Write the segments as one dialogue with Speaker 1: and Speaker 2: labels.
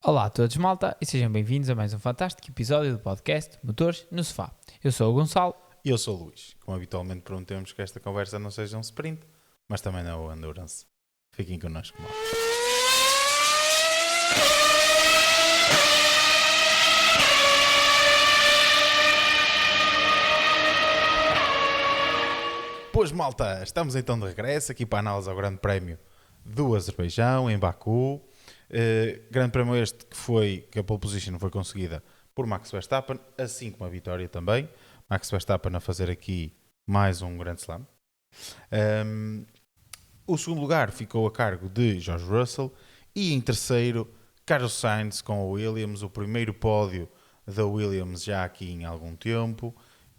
Speaker 1: Olá a todos, malta, e sejam bem-vindos a mais um fantástico episódio do podcast Motores no Sofá. Eu sou o Gonçalo.
Speaker 2: E eu sou o Luís. Como habitualmente prometemos que esta conversa não seja um sprint, mas também não é o endurance. Fiquem connosco, mal. Pois, malta, estamos então de regresso aqui para a análise ao Grande Prémio do Azerbaijão, em Baku. Grande Prémio este que a pole position foi conseguida por Max Verstappen, assim como a vitória também. Max Verstappen a fazer aqui mais um Grand Slam. O segundo lugar ficou a cargo de George Russell e em terceiro Carlos Sainz com a Williams, o primeiro pódio da Williams já aqui em algum tempo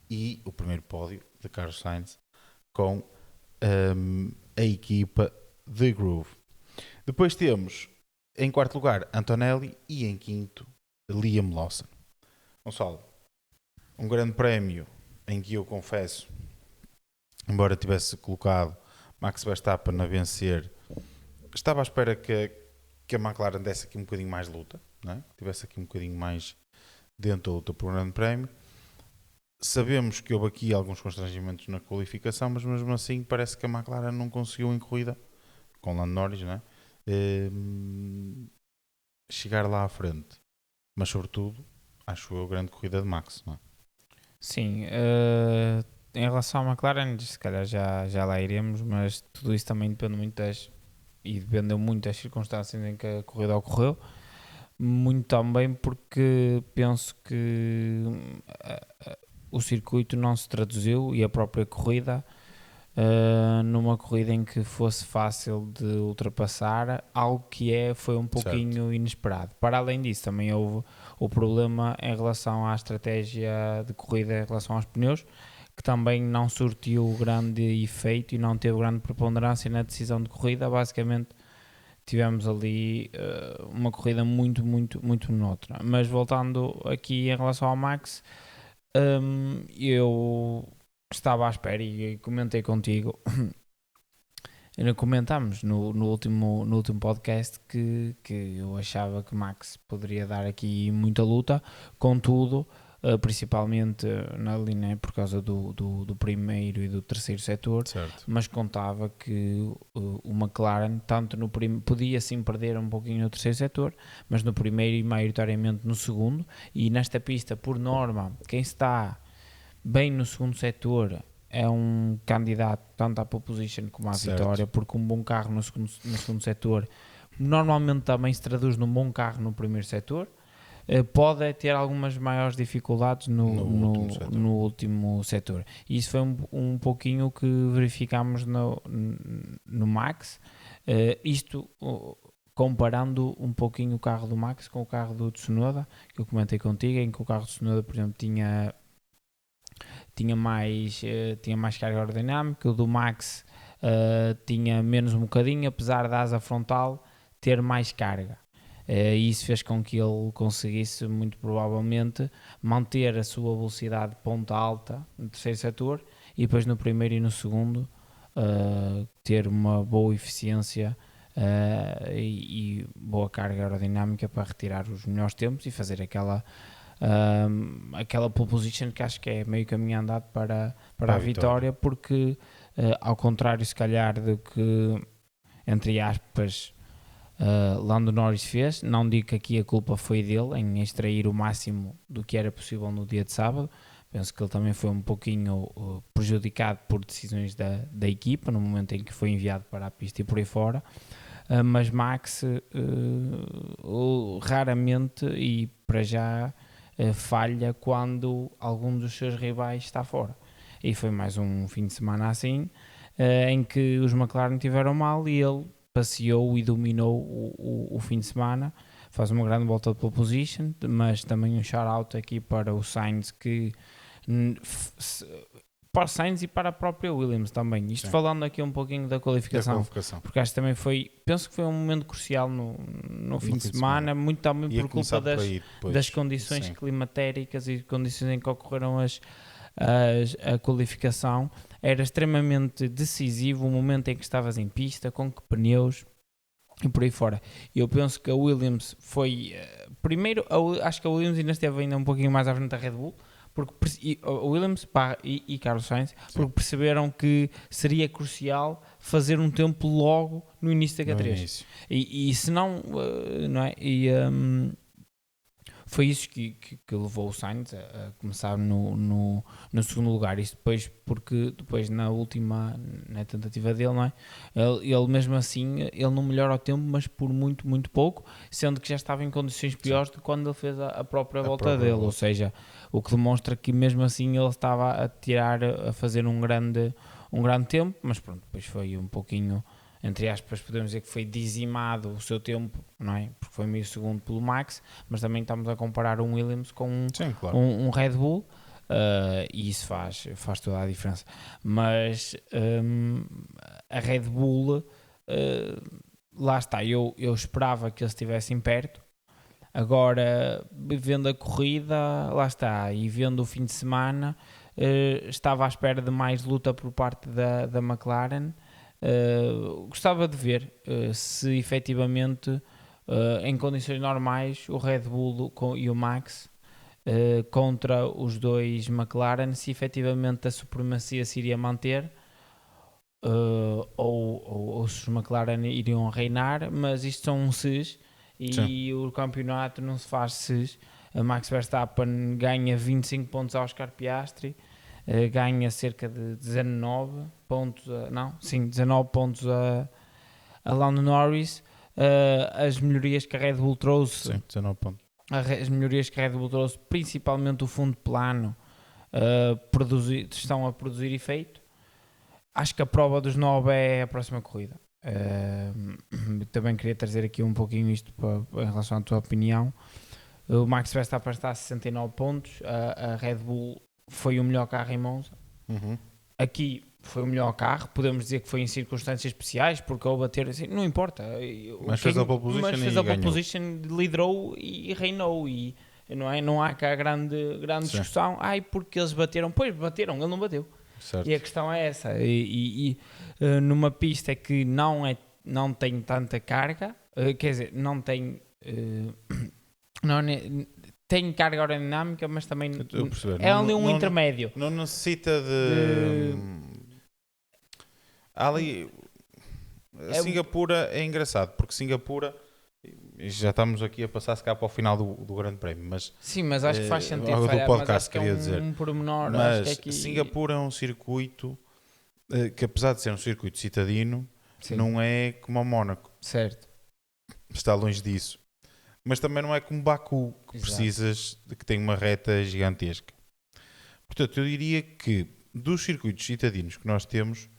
Speaker 2: e o primeiro pódio de Carlos Sainz com a equipa de Groove. Depois temos em quarto lugar Antonelli e em quinto Liam Lawson. Gonçalo, um grande prémio em que eu confesso, embora tivesse colocado Max Verstappen a vencer, estava à espera que a McLaren desse aqui um bocadinho mais luta, não é? Tivesse aqui um bocadinho mais dentro da luta por um grande prémio. Sabemos que houve aqui alguns constrangimentos na qualificação, mas mesmo assim parece que a McLaren não conseguiu em corrida, com Lando Norris, não é? Chegar lá à frente. Mas sobretudo, acho eu, a grande corrida de Max, não é?
Speaker 1: Sim, em relação à McLaren, se calhar já lá iremos, mas tudo isso também dependeu muito das circunstâncias em que a corrida ocorreu. Muito também porque penso que o circuito não se traduziu e a própria corrida numa corrida em que fosse fácil de ultrapassar, algo que foi um pouquinho inesperado. Para além disso, também houve o problema em relação à estratégia de corrida em relação aos pneus, que também não surtiu grande efeito e não teve grande preponderância na decisão de corrida. Basicamente tivemos ali uma corrida muito monótona. Mas voltando aqui em relação ao Max, eu estava à espera e comentei contigo. Comentámos no último podcast que eu achava que Max poderia dar aqui muita luta, contudo, principalmente na linha por causa do primeiro e do terceiro setor, mas contava que o McLaren tanto podia sim perder um pouquinho no terceiro setor, mas no primeiro e maioritariamente no segundo, e nesta pista, por norma, quem está bem no segundo setor é um candidato tanto à pole position como à vitória, porque um bom carro no segundo setor normalmente também se traduz num bom carro no primeiro setor. Pode ter algumas maiores dificuldades no último setor. E isso foi um pouquinho o que verificámos no Max. Isto comparando um pouquinho o carro do Max com o carro do Tsunoda, que eu comentei contigo, em que o carro do Tsunoda, por exemplo, tinha mais carga aerodinâmica. O do Max tinha menos um bocadinho, apesar da asa frontal ter mais carga. E isso fez com que ele conseguisse, muito provavelmente, manter a sua velocidade de ponta alta no terceiro setor e depois no primeiro e no segundo ter uma boa eficiência e boa carga aerodinâmica para retirar os melhores tempos e fazer aquela pole position que acho que é meio caminho andado para a vitória, porque ao contrário se calhar do que, entre aspas, Lando Norris fez, não digo que aqui a culpa foi dele em extrair o máximo do que era possível no dia de sábado. Penso que ele também foi um pouquinho prejudicado por decisões da equipa no momento em que foi enviado para a pista e por aí fora. Mas Max raramente e para já falha quando algum dos seus rivais está fora. E foi mais um fim de semana assim, em que os McLaren tiveram mal e ele passeou e dominou o fim de semana. Faz uma grande volta de pole position, mas também um shout-out aqui para o Sainz, para o Sainz e para a própria Williams também. Isto falando aqui um pouquinho da qualificação, porque acho que também penso que foi um momento crucial no fim de semana, muito também por culpa das condições climatéricas e condições em que ocorreram a qualificação. Era extremamente decisivo o momento em que estavas em pista, com que pneus, e por aí fora. Eu penso que a Williams foi... primeiro, acho que a Williams ainda esteve ainda um pouquinho mais à frente da Red Bull, porque a Williams e Carlos Sainz, porque perceberam que seria crucial fazer um tempo logo no início da Q3. E se não, não é? Foi isso que levou o Sainz a começar no segundo lugar. Isto depois, porque depois na tentativa dele, não é? Ele mesmo assim, ele não melhora o tempo, mas por muito, muito pouco, sendo que já estava em condições piores de quando ele fez a própria volta dele. Ou seja, o que demonstra que mesmo assim ele estava a fazer um grande tempo, mas pronto, depois foi um pouquinho... entre aspas, podemos dizer que foi dizimado o seu tempo, não é? Porque foi meio segundo pelo Max, mas também estamos a comparar um Williams com um Red Bull, e isso faz toda a diferença. Mas a Red Bull, lá está, eu esperava que eles estivessem perto. Agora, vendo a corrida, lá está, e vendo o fim de semana, estava à espera de mais luta por parte da McLaren. Gostava de ver se efetivamente em condições normais o Red Bull e o Max contra os dois McLaren, se efetivamente a supremacia se iria manter, ou se os McLaren iriam reinar, mas isto são um SES e sim, o campeonato não se faz SES. A Max Verstappen ganha 25 pontos ao Oscar Piastri, ganha cerca de 19 pontos, 19 pontos a Lando Norris. As melhorias que a Red Bull trouxe,
Speaker 2: sim, 19 pontos.
Speaker 1: As melhorias que a Red Bull trouxe, principalmente o fundo plano, estão a produzir efeito. Acho que a prova dos 9 é a próxima corrida. Também queria trazer aqui um pouquinho isto em relação à tua opinião. O Max Verstappen está a 69 pontos, a Red Bull foi o melhor carro em Monza. Aqui foi o melhor carro, podemos dizer que foi em circunstâncias especiais, porque ao bater assim, não importa,
Speaker 2: mas fez a pole
Speaker 1: position, liderou e reinou, e não há cá grande discussão. Porque eles bateram, pois bateram, ele não bateu.
Speaker 2: Certo.
Speaker 1: E a questão é essa, e numa pista que não tem tanta carga, quer dizer, não tem tem carga aerodinâmica, mas também é ali um intermédio.
Speaker 2: Não necessita de... Ali... Singapura é engraçado, porque Singapura... Já estamos aqui a passar se cá para o final do Grande Prémio, mas...
Speaker 1: Sim, mas acho que faz sentido.
Speaker 2: Do podcast, queria dizer.
Speaker 1: Pormenor,
Speaker 2: mas
Speaker 1: acho que é que...
Speaker 2: Singapura é um circuito que, apesar de ser um circuito citadino, sim, não é como o Mónaco.
Speaker 1: Certo.
Speaker 2: Está longe disso. Mas também não é como Baku, que precisas de que tem uma reta gigantesca. Portanto, eu diria que dos circuitos citadinos que nós temos,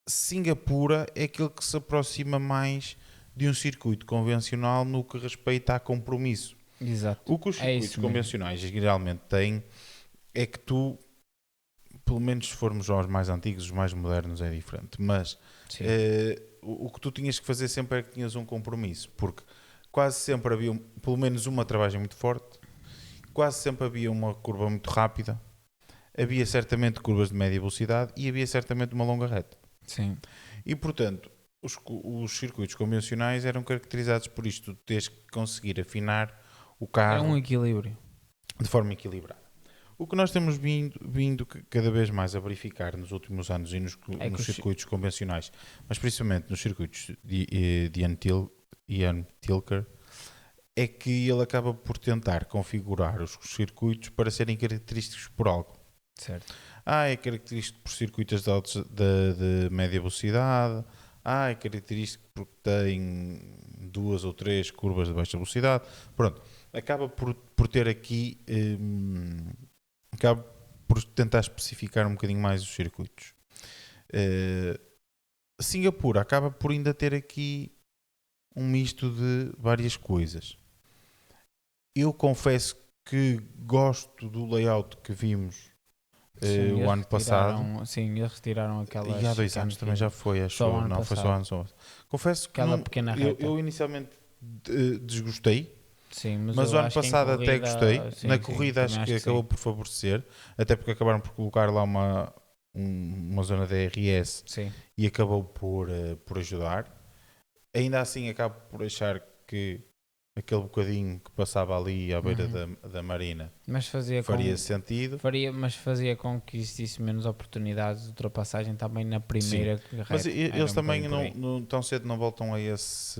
Speaker 2: Singapura é aquele que se aproxima mais de um circuito convencional no que respeita a compromisso.
Speaker 1: Exato.
Speaker 2: O que os circuitos convencionais geralmente têm é que tu, pelo menos se formos aos mais antigos, os mais modernos é diferente, mas o que tu tinhas que fazer sempre é que tinhas um compromisso, porque quase sempre havia pelo menos uma travagem muito forte, quase sempre havia uma curva muito rápida, havia certamente curvas de média velocidade e havia certamente uma longa reta.
Speaker 1: Sim.
Speaker 2: E portanto, os circuitos convencionais eram caracterizados por isto, tu tens que conseguir afinar o carro.
Speaker 1: É um equilíbrio.
Speaker 2: De forma equilibrada. O que nós temos vindo cada vez mais a verificar nos últimos anos e nos circuitos convencionais, mas principalmente nos circuitos de Ian Tilker, é que ele acaba por tentar configurar os circuitos para serem característicos por algo.
Speaker 1: Certo.
Speaker 2: É característico por circuitos de média velocidade, é característico porque tem 2 ou 3 curvas de baixa velocidade. Pronto, acaba por ter aqui, acaba por tentar especificar um bocadinho mais os circuitos. Singapura acaba por ainda ter aqui um misto de várias coisas. Eu confesso que gosto do layout que vimos o ano passado.
Speaker 1: Sim, eles retiraram aquela.
Speaker 2: E há 2 anos também já foi, acho. Não, foi só ano. Confesso que eu inicialmente desgostei.
Speaker 1: Sim,
Speaker 2: mas o ano passado até gostei. Na corrida acho que acabou por favorecer, até porque acabaram por colocar lá uma zona de DRS, sim, e acabou por ajudar. ainda assim acabo por achar que aquele bocadinho que passava ali à beira da marina
Speaker 1: Mas
Speaker 2: faria sentido.
Speaker 1: Mas fazia com que existisse menos oportunidades de ultrapassagem também na primeira reta.
Speaker 2: Mas eles também não tão cedo não voltam a esse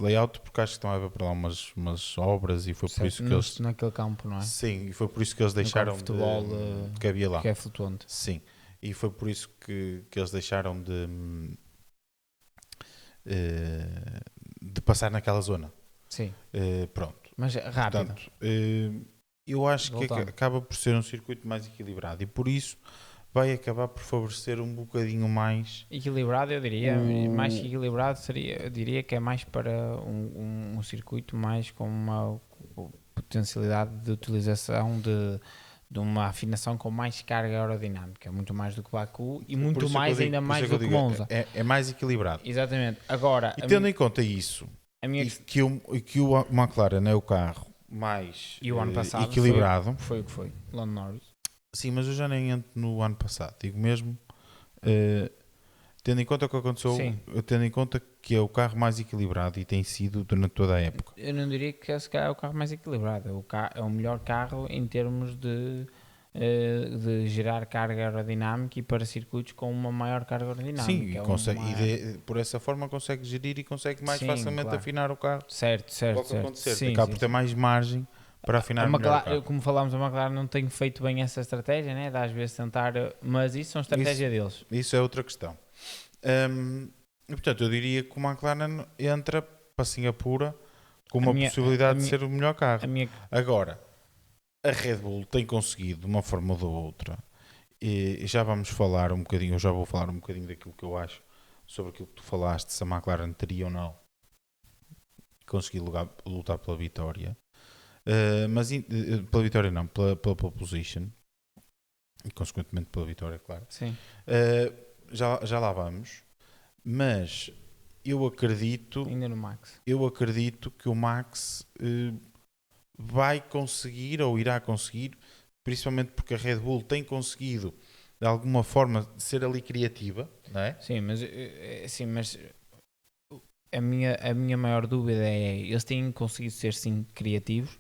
Speaker 2: layout, porque acho que estão a haver para lá umas obras e foi por isso que eles...
Speaker 1: Naquele campo, não é?
Speaker 2: Sim, e foi por isso que eles deixaram
Speaker 1: de futebol
Speaker 2: que havia lá.
Speaker 1: Que é flutuante.
Speaker 2: Sim, e foi por isso que eles deixaram de passar naquela zona.
Speaker 1: Sim.
Speaker 2: Pronto.
Speaker 1: Mas rápido.
Speaker 2: Portanto, eu acho que acaba por ser um circuito mais equilibrado e por isso vai acabar por favorecer um bocadinho mais...
Speaker 1: Equilibrado, eu diria. Mais equilibrado eu diria que é mais para um circuito mais com uma potencialidade de utilização de uma afinação com mais carga aerodinâmica, muito mais do que Baku e muito mais, ainda mais do que Monza.
Speaker 2: É mais equilibrado.
Speaker 1: Exatamente. Agora,
Speaker 2: e tendo em conta isso, que o McLaren é o carro mais
Speaker 1: e o ano passado
Speaker 2: equilibrado.
Speaker 1: Foi o que foi, Lando Norris.
Speaker 2: Sim, mas eu já nem entro no ano passado. Digo mesmo, tendo em conta o que aconteceu, tendo em conta que é o carro mais equilibrado e tem sido durante toda a época.
Speaker 1: Eu não diria que esse carro é o carro mais equilibrado. É o melhor carro em termos de gerar carga aerodinâmica e para circuitos com uma maior carga aerodinâmica.
Speaker 2: Sim, e por essa forma consegue gerir e consegue mais facilmente afinar o carro.
Speaker 1: Certo.
Speaker 2: Acaba por ter mais margem para afinar melhor o carro.
Speaker 1: Como falámos, a McLaren não tem feito bem essa estratégia, né? De às vezes tentar, mas isso são estratégia deles.
Speaker 2: Isso é outra questão. E, portanto, eu diria que o McLaren entra para Singapura com uma possibilidade de ser o melhor carro. Agora, a Red Bull tem conseguido, de uma forma ou de outra, e já vamos falar um bocadinho, eu já vou falar um bocadinho daquilo que eu acho sobre aquilo que tu falaste, se a McLaren teria ou não conseguido lutar pela vitória. Mas pela vitória não, pela pole position e consequentemente pela vitória, claro.
Speaker 1: Sim.
Speaker 2: Já lá vamos, mas eu acredito
Speaker 1: ainda no Max.
Speaker 2: Eu acredito que o Max vai conseguir ou irá conseguir, principalmente porque a Red Bull tem conseguido de alguma forma ser ali criativa, não é?
Speaker 1: Sim, mas a minha maior dúvida é, eles têm conseguido ser sim criativos,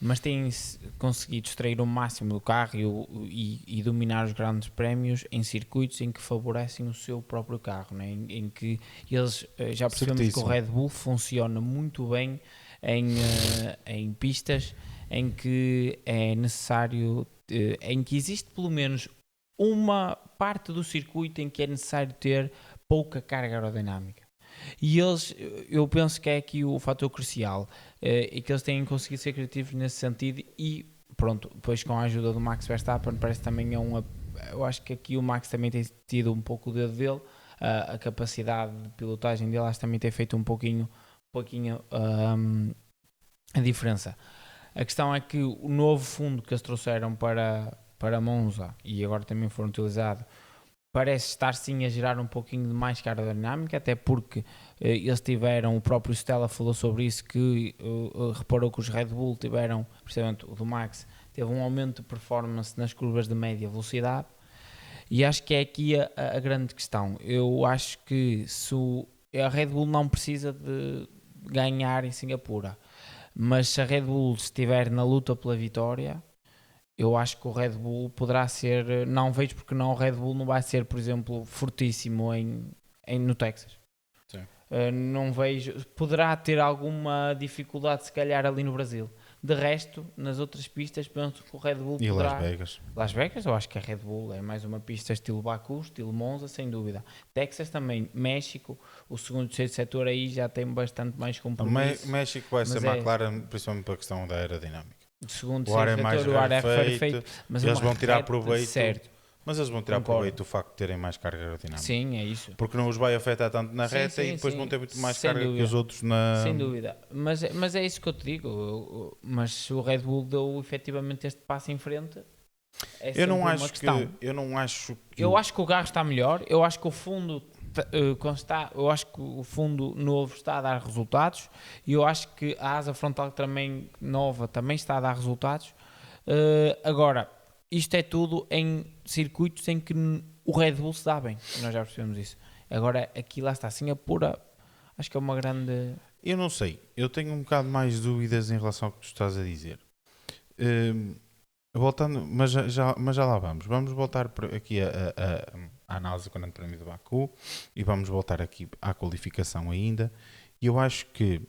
Speaker 1: mas têm conseguido extrair o máximo do carro e dominar os grandes prémios em circuitos em que favorecem o seu próprio carro, né? em que eles já percebemos que o Red Bull funciona muito bem em pistas em que é necessário, em que existe pelo menos uma parte do circuito em que é necessário ter pouca carga aerodinâmica. E eu penso que é aqui o fator crucial, e que eles têm conseguido ser criativos nesse sentido e pronto, depois com a ajuda do Max Verstappen parece também eu acho que aqui o Max também tem tido um pouco o dedo dele, a capacidade de pilotagem dele acho que também tem feito um pouquinho a diferença. A questão é que o novo fundo que eles trouxeram para Monza e agora também foram utilizados parece estar sim a gerar um pouquinho de mais carga aerodinâmica, até porque eles tiveram, o próprio Stella falou sobre isso, que reparou que os Red Bull tiveram, precisamente o do Max, teve um aumento de performance nas curvas de média velocidade, e acho que é aqui a grande questão. Eu acho que a Red Bull não precisa de ganhar em Singapura, mas se a Red Bull estiver na luta pela vitória, eu acho que o Red Bull poderá ser, não vejo porque não, o Red Bull não vai ser, por exemplo, fortíssimo no Texas. Não vejo, poderá ter alguma dificuldade se calhar ali no Brasil. De resto, nas outras pistas, penso que o Red Bull
Speaker 2: e
Speaker 1: poderá...
Speaker 2: Las Vegas?
Speaker 1: Las Vegas, eu acho que a Red Bull é mais uma pista estilo Baku, estilo Monza, sem dúvida. Texas também, México, o segundo e terceiro setor aí já tem bastante mais compromisso.
Speaker 2: O México vai ser McLaren, principalmente para a questão da aerodinâmica.
Speaker 1: Segundo,
Speaker 2: o ar é mais rarefeito,
Speaker 1: mas
Speaker 2: eles vão tirar proveito.
Speaker 1: Certo.
Speaker 2: Mas eles vão tirar proveito do facto de terem mais carga aerodinâmica.
Speaker 1: Sim, é isso.
Speaker 2: Porque não os vai afetar tanto na reta e depois vão ter muito mais carga que os outros na...
Speaker 1: Sem dúvida. Mas é isso que eu te digo. Mas se o Red Bull deu efetivamente este passo em frente,
Speaker 2: eu não acho que
Speaker 1: o carro está melhor. Eu acho que o fundo... eu acho que o fundo novo está a dar resultados e eu acho que a asa frontal também nova também está a dar resultados. Agora, isto é tudo em circuitos em que o Red Bull se dá bem, nós já percebemos isso. Agora, aqui lá está, Singapura, acho que é uma grande...
Speaker 2: Eu não sei, eu tenho um bocado mais dúvidas em relação ao que tu estás a dizer. Voltando, mas já lá vamos. Vamos voltar aqui à análise do Grande Prémio de Baku e vamos voltar aqui à qualificação ainda. E eu acho que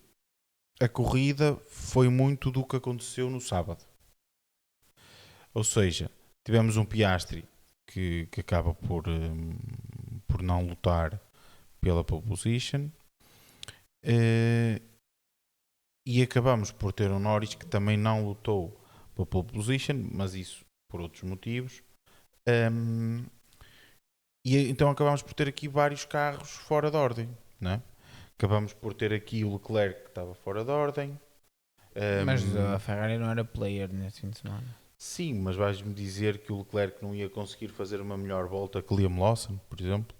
Speaker 2: a corrida foi muito do que aconteceu no sábado. Ou seja, tivemos um Piastri que acaba por não lutar pela pole position. E acabamos por ter um Norris que também não lutou pela pole position, mas isso por outros motivos. E então acabamos por ter aqui vários carros fora de ordem, não é? Acabamos por ter aqui o Leclerc que estava fora de ordem.
Speaker 1: Mas a Ferrari não era player nesse fim de semana.
Speaker 2: Sim, mas vais-me dizer que o Leclerc não ia conseguir fazer uma melhor volta que Liam Lawson, por exemplo?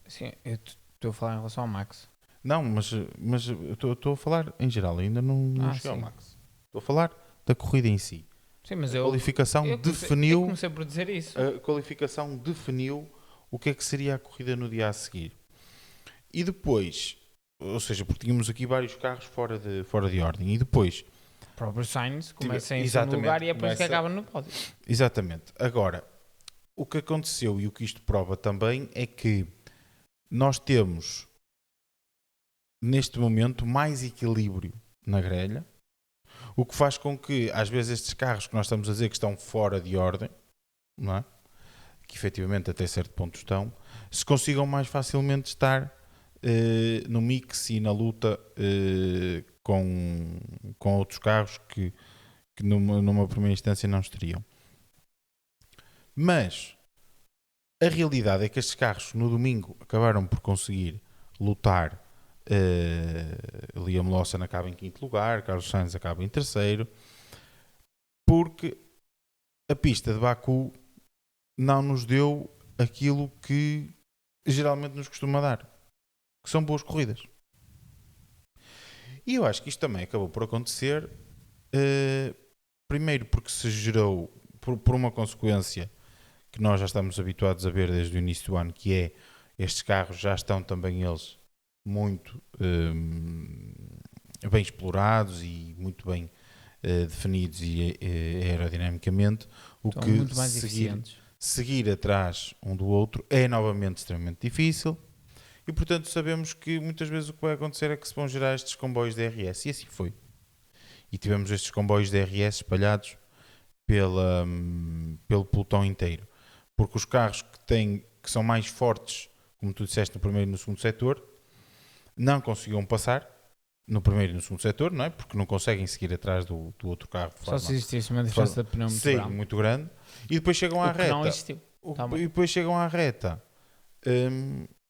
Speaker 1: Sim, eu estou a falar em relação ao Max.
Speaker 2: Não, mas eu estou a falar em geral, ainda não cheguei ao
Speaker 1: sim.
Speaker 2: Max. Estou a falar da corrida em si.
Speaker 1: Sim, mas
Speaker 2: A qualificação
Speaker 1: eu
Speaker 2: definiu.
Speaker 1: comecei por dizer isso.
Speaker 2: A qualificação definiu o que é que seria a corrida no dia a seguir. E depois, ou seja, porque tínhamos aqui vários carros fora de ordem. E depois,
Speaker 1: O próprio Sainz começa em segundo
Speaker 2: exatamente,
Speaker 1: lugar e é por isso que
Speaker 2: começa-
Speaker 1: acaba no pódio.
Speaker 2: exatamente. Agora, o que aconteceu e o que isto prova também é que nós temos, neste momento, mais equilíbrio na grelha, o que faz com que, às vezes, estes carros que nós estamos a dizer que estão fora de ordem, não é? Que efetivamente até certo ponto estão, se consigam mais facilmente estar no mix e na luta com outros carros que numa primeira instância não estariam. Mas a realidade é que estes carros no domingo acabaram por conseguir lutar. Liam Lawson acaba em quinto lugar, Carlos Sainz acaba em terceiro, porque a pista de Baku não nos deu aquilo que geralmente nos costuma dar, que são boas corridas. E eu acho que isto também acabou por acontecer, primeiro porque se gerou por uma consequência que nós já estamos habituados a ver desde o início do ano, que é estes carros já estão também eles muito bem explorados e muito bem definidos e aerodinamicamente, o
Speaker 1: Estão
Speaker 2: que
Speaker 1: muito mais eficientes.
Speaker 2: seguir atrás um do outro é novamente extremamente difícil e portanto sabemos que muitas vezes o que vai acontecer é que se vão gerar estes comboios de DRS, e assim foi. E tivemos estes comboios de DRS espalhados pelo pelotão inteiro, porque os carros que são mais fortes, como tu disseste, no primeiro e no segundo setor, não conseguiam passar no primeiro e no segundo setor, não é? Porque não conseguem seguir atrás do outro carro.
Speaker 1: Só se existisse uma diferença de pneu muito
Speaker 2: Sim,
Speaker 1: grande.
Speaker 2: muito grande. E depois chegam à
Speaker 1: O que não
Speaker 2: reta.
Speaker 1: existiu.
Speaker 2: E depois chegam à reta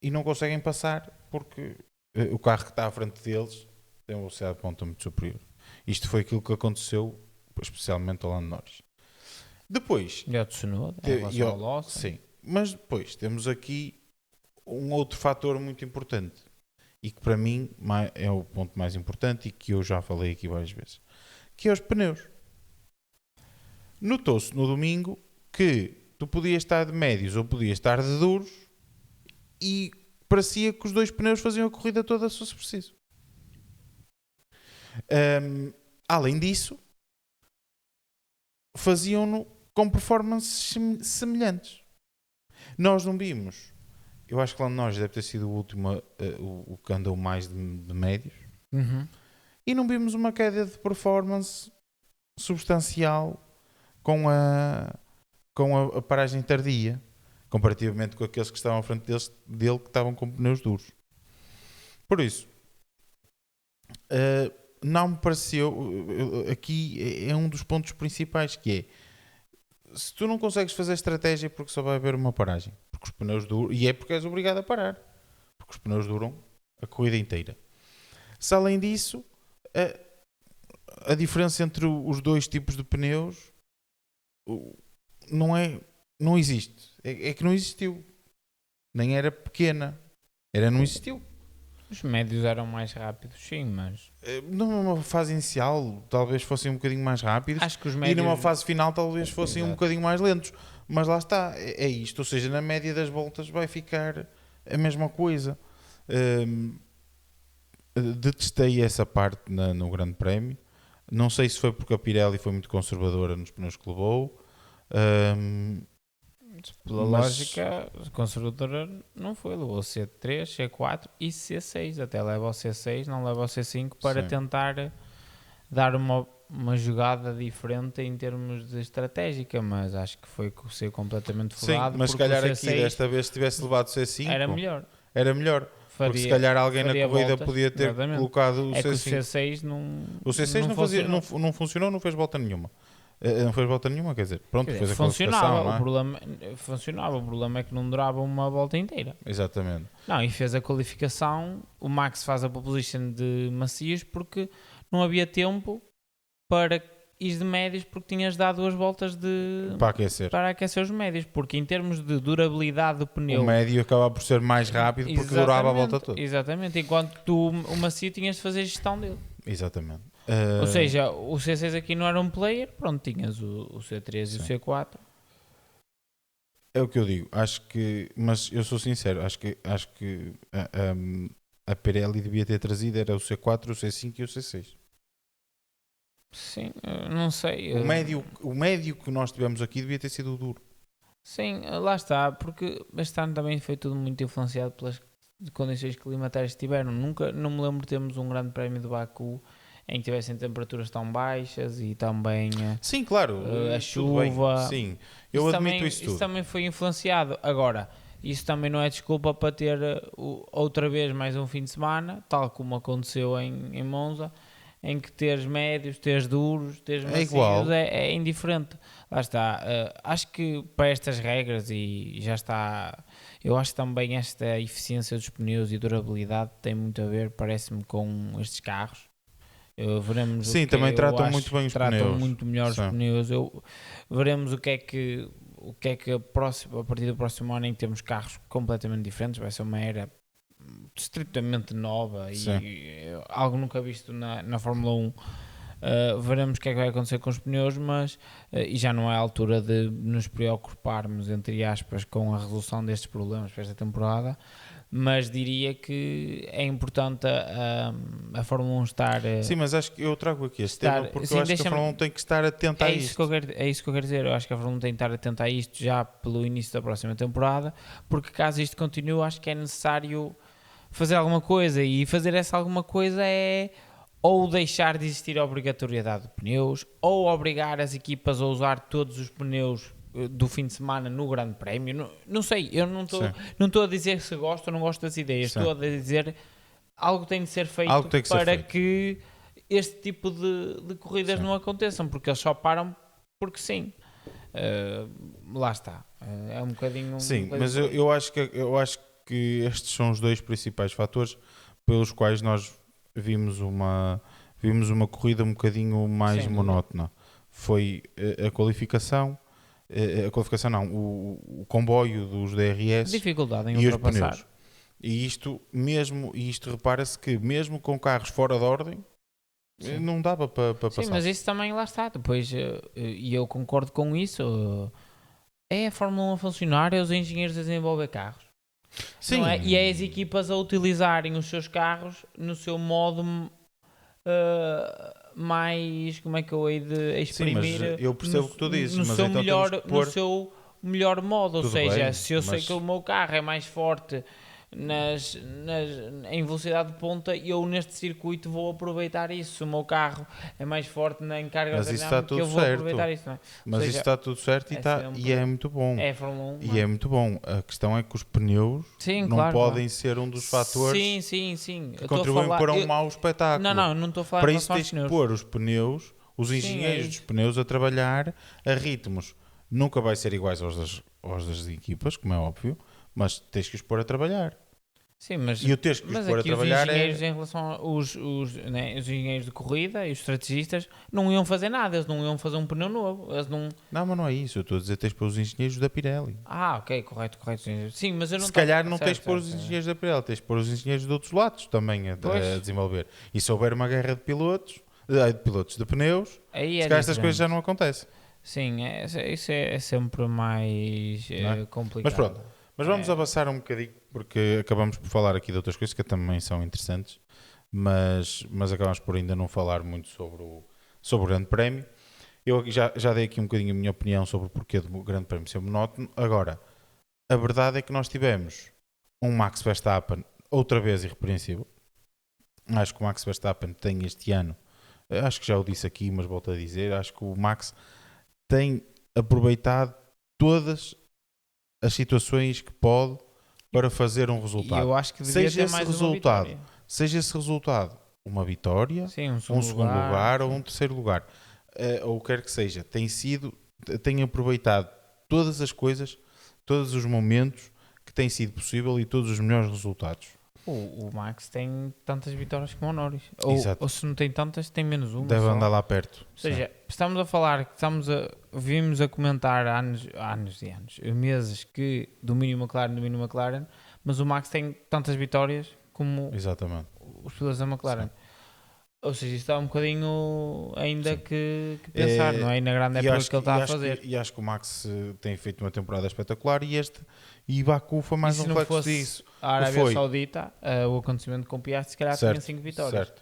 Speaker 2: e não conseguem passar porque o carro que está à frente deles tem uma velocidade de ponta muito superior. Isto foi aquilo que aconteceu, especialmente ao Lando Norris. Depois,
Speaker 1: E ao Tsunoda, em relação ao Lawson.
Speaker 2: sim, mas depois temos aqui um outro fator muito importante e que para mim é o ponto mais importante e que eu já falei aqui várias vezes, que é os pneus. Notou-se no domingo que tu podias estar de médios ou podias estar de duros e parecia que os dois pneus faziam a corrida toda se fosse preciso. Além disso, faziam-no com performances semelhantes. Nós não vimos. Eu acho que lá nós deve ter sido o último, o que andou mais de médios.
Speaker 1: Uhum.
Speaker 2: E não vimos uma queda de performance substancial com a paragem tardia, comparativamente com aqueles que estavam à frente dele que estavam com pneus duros. Por isso, não me pareceu, aqui é um dos pontos principais, que é, se tu não consegues fazer estratégia porque só vai haver uma paragem, porque os pneus duram, e é porque és obrigado a parar, porque os pneus duram a corrida inteira. Se além disso, a diferença entre os dois tipos de pneus não existe. É que não existiu. Nem era pequena. Não existiu.
Speaker 1: Os médios eram mais rápidos, sim, mas...
Speaker 2: Numa fase inicial talvez fossem um bocadinho mais rápidos.
Speaker 1: Acho que os médios...
Speaker 2: E numa fase final talvez fossem
Speaker 1: Exato.
Speaker 2: um bocadinho mais lentos. Mas lá está, é isto. Ou seja, na média das voltas vai ficar a mesma coisa. Detestei essa parte no Grande Prémio. Não sei se foi porque a Pirelli foi muito conservadora nos pneus que levou.
Speaker 1: Pela
Speaker 2: Mas-
Speaker 1: lógica, a conservadora não foi, levou o C3, C4 e C6, até leva ao C6, não leva ao C5 para
Speaker 2: Sim.
Speaker 1: tentar dar uma jogada diferente em termos de estratégica, mas acho que foi ser completamente
Speaker 2: Sim,
Speaker 1: furado,
Speaker 2: mas se
Speaker 1: porque
Speaker 2: calhar
Speaker 1: o
Speaker 2: aqui
Speaker 1: C6
Speaker 2: desta vez se tivesse levado o C5
Speaker 1: era melhor.
Speaker 2: era melhor. Porque se calhar alguém na
Speaker 1: faria
Speaker 2: corrida
Speaker 1: voltas,
Speaker 2: podia ter
Speaker 1: exatamente.
Speaker 2: colocado o
Speaker 1: É que o
Speaker 2: C5.
Speaker 1: C6 não
Speaker 2: O C6 não,
Speaker 1: funcionou.
Speaker 2: não funcionou, não fez volta nenhuma. Não fez volta nenhuma, quer dizer, pronto,
Speaker 1: Quer dizer,
Speaker 2: fez a
Speaker 1: funcionava,
Speaker 2: qualificação, não
Speaker 1: o
Speaker 2: é?
Speaker 1: problema é que não durava uma volta inteira.
Speaker 2: Exatamente.
Speaker 1: Não, e fez a qualificação, o Max faz a pole position de macios porque não havia tempo para ir de médios porque tinhas dado 2 voltas
Speaker 2: Para aquecer.
Speaker 1: aquecer os médios, porque em termos de durabilidade do pneu...
Speaker 2: O médio acaba por ser mais rápido porque durava a volta toda.
Speaker 1: Exatamente, enquanto o macio tinhas de fazer gestão dele.
Speaker 2: Exatamente.
Speaker 1: Ou seja, o C6 aqui não era um player, pronto, tinhas o C3
Speaker 2: Sim.
Speaker 1: e o C4.
Speaker 2: É o que eu digo, acho que, mas eu sou sincero, acho que a Pirelli devia ter trazido era o C4, o C5 e o C6.
Speaker 1: Sim, não sei.
Speaker 2: O médio que nós tivemos aqui devia ter sido o duro.
Speaker 1: Sim, lá está, porque este ano também foi tudo muito influenciado pelas condições climatéricas que tiveram. Nunca, não me lembro de termos um grande prémio de Baku em que tivessem temperaturas tão baixas e também
Speaker 2: Sim, claro,
Speaker 1: a
Speaker 2: tudo bem,
Speaker 1: chuva.
Speaker 2: sim, eu admito isso tudo.
Speaker 1: Isso também foi influenciado. Agora, isso também não é desculpa para ter outra vez mais um fim de semana, tal como aconteceu em Monza, em que teres médios, teres duros, teres macios,
Speaker 2: igual.
Speaker 1: é indiferente. Lá está. Acho que para estas regras e já está... Eu acho que também esta eficiência dos pneus e durabilidade tem muito a ver, parece-me, com estes carros. Veremos
Speaker 2: Sim, também tratam muito bem os
Speaker 1: tratam
Speaker 2: pneus.
Speaker 1: muito melhor
Speaker 2: Sim.
Speaker 1: os pneus. Veremos o que é que a partir do próximo ano em que temos carros completamente diferentes. Vai ser uma era estritamente nova
Speaker 2: Sim.
Speaker 1: e algo nunca visto na Fórmula 1. Veremos o que é que vai acontecer com os pneus, mas e já não é a altura de nos preocuparmos, entre aspas, com a resolução destes problemas para esta temporada, mas diria que é importante a Fórmula 1 estar...
Speaker 2: Sim, mas acho que eu trago aqui este tema porque eu acho que a Fórmula 1 tem que estar atenta a isto.
Speaker 1: É isso que eu quero dizer. Eu acho que a Fórmula 1 tem que estar atenta a isto já pelo início da próxima temporada, porque caso isto continue, acho que é necessário fazer alguma coisa, e fazer essa alguma coisa é ou deixar de existir a obrigatoriedade de pneus, ou obrigar as equipas a usar todos os pneus do fim de semana no Grande Prémio. Não sei, eu não estou a dizer se gosto ou não gosto das ideias. Sim. Estou a dizer algo tem de ser feito que este tipo de corridas não aconteçam, porque eles só param porque sim. Lá está. É um bocadinho...
Speaker 2: Sim, mas eu acho que estes são os dois principais fatores pelos quais nós vimos uma corrida um bocadinho mais monótona. Foi a qualificação não, o comboio dos DRS,
Speaker 1: dificuldade em
Speaker 2: e
Speaker 1: ultrapassar.
Speaker 2: Os pneus. E isto repara-se que mesmo com carros fora de ordem, não dava para passar.
Speaker 1: Sim, mas isso também lá está. Depois, e eu concordo com isso, é a Fórmula 1 a funcionar, é os engenheiros a desenvolver carros.
Speaker 2: Sim.
Speaker 1: Não é? E é as equipas a utilizarem os seus carros no seu modo mais, como é que eu hei de exprimir?
Speaker 2: Sim, mas eu percebo o que tu dizes,
Speaker 1: no
Speaker 2: mas
Speaker 1: seu
Speaker 2: então
Speaker 1: no seu melhor modo. Ou seja,
Speaker 2: bem,
Speaker 1: se eu sei que o meu carro é mais forte em velocidade de ponta, eu neste circuito vou aproveitar isso. Se o meu carro é mais forte em carga aerodinâmica, eu vou aproveitar isso. Não é?
Speaker 2: Mas isso está tudo certo e é muito bom.
Speaker 1: É Fórmula 1.
Speaker 2: E é muito bom. A questão é que os pneus não podem ser um dos fatores que contribuem para um mau espetáculo.
Speaker 1: Não estou a falar
Speaker 2: para isso tens que pôr os pneus, os engenheiros dos pneus a trabalhar a ritmos. Nunca vai ser iguais aos das equipas, como é óbvio, mas tens que os pôr a trabalhar.
Speaker 1: Sim, mas,
Speaker 2: e o teres que os pôr a trabalhar
Speaker 1: os engenheiros em relação aos os engenheiros de corrida e os estrategistas não iam fazer nada, eles não iam fazer um pneu novo. Eles não...
Speaker 2: mas não é isso, eu estou a dizer tens de pôr os engenheiros da Pirelli.
Speaker 1: Ok, correto. Sim, mas eu não
Speaker 2: se calhar não tens de pôr os engenheiros da Pirelli, tens de pôr os engenheiros de outros lados também a desenvolver. E se houver uma guerra de de pneus, se calhar estas coisas já não acontecem.
Speaker 1: Sim, isso é sempre mais complicado.
Speaker 2: Mas vamos avançar um bocadinho, porque acabamos por falar aqui de outras coisas que também são interessantes, mas acabamos por ainda não falar muito sobre o Grande Prémio. Eu aqui já dei aqui um bocadinho a minha opinião sobre o porquê do Grande Prémio ser monótono. Agora, a verdade é que nós tivemos um Max Verstappen outra vez irrepreensível. Acho que o Max Verstappen tem este ano, acho que já o disse aqui, mas volto a dizer, acho que o Max tem aproveitado todas as situações que pode para fazer um
Speaker 1: E
Speaker 2: resultado.
Speaker 1: eu acho que devia
Speaker 2: Seja
Speaker 1: ter
Speaker 2: esse
Speaker 1: mais
Speaker 2: resultado,
Speaker 1: uma vitória.
Speaker 2: seja esse resultado uma vitória,
Speaker 1: Sim,
Speaker 2: um segundo lugar ou
Speaker 1: sim.
Speaker 2: um terceiro lugar, ou o que quer que seja, tem aproveitado todas as coisas, todos os momentos que tem sido possível e todos os melhores resultados.
Speaker 1: O Max tem tantas vitórias como o Norris.
Speaker 2: Exato.
Speaker 1: Ou se não tem tantas, tem menos uma.
Speaker 2: Deve
Speaker 1: só.
Speaker 2: andar lá perto.
Speaker 1: Ou seja, estamos a falar que vimos a comentar há anos e anos, meses que domínio McLaren, mas o Max tem tantas vitórias como
Speaker 2: Exatamente.
Speaker 1: os pilotos da McLaren.
Speaker 2: Sim.
Speaker 1: Ou seja, isto está um bocadinho ainda
Speaker 2: Sim.
Speaker 1: que pensar, não é? E na grande época que ele está a fazer.
Speaker 2: E acho que o Max tem feito uma temporada espetacular e Baku foi mais
Speaker 1: E se
Speaker 2: um
Speaker 1: não
Speaker 2: reflexo
Speaker 1: fosse
Speaker 2: disso.
Speaker 1: a Arábia
Speaker 2: Foi.
Speaker 1: Saudita, o acontecimento com o Piastri, se calhar
Speaker 2: Certo,
Speaker 1: tinha 5 vitórias.
Speaker 2: Certo.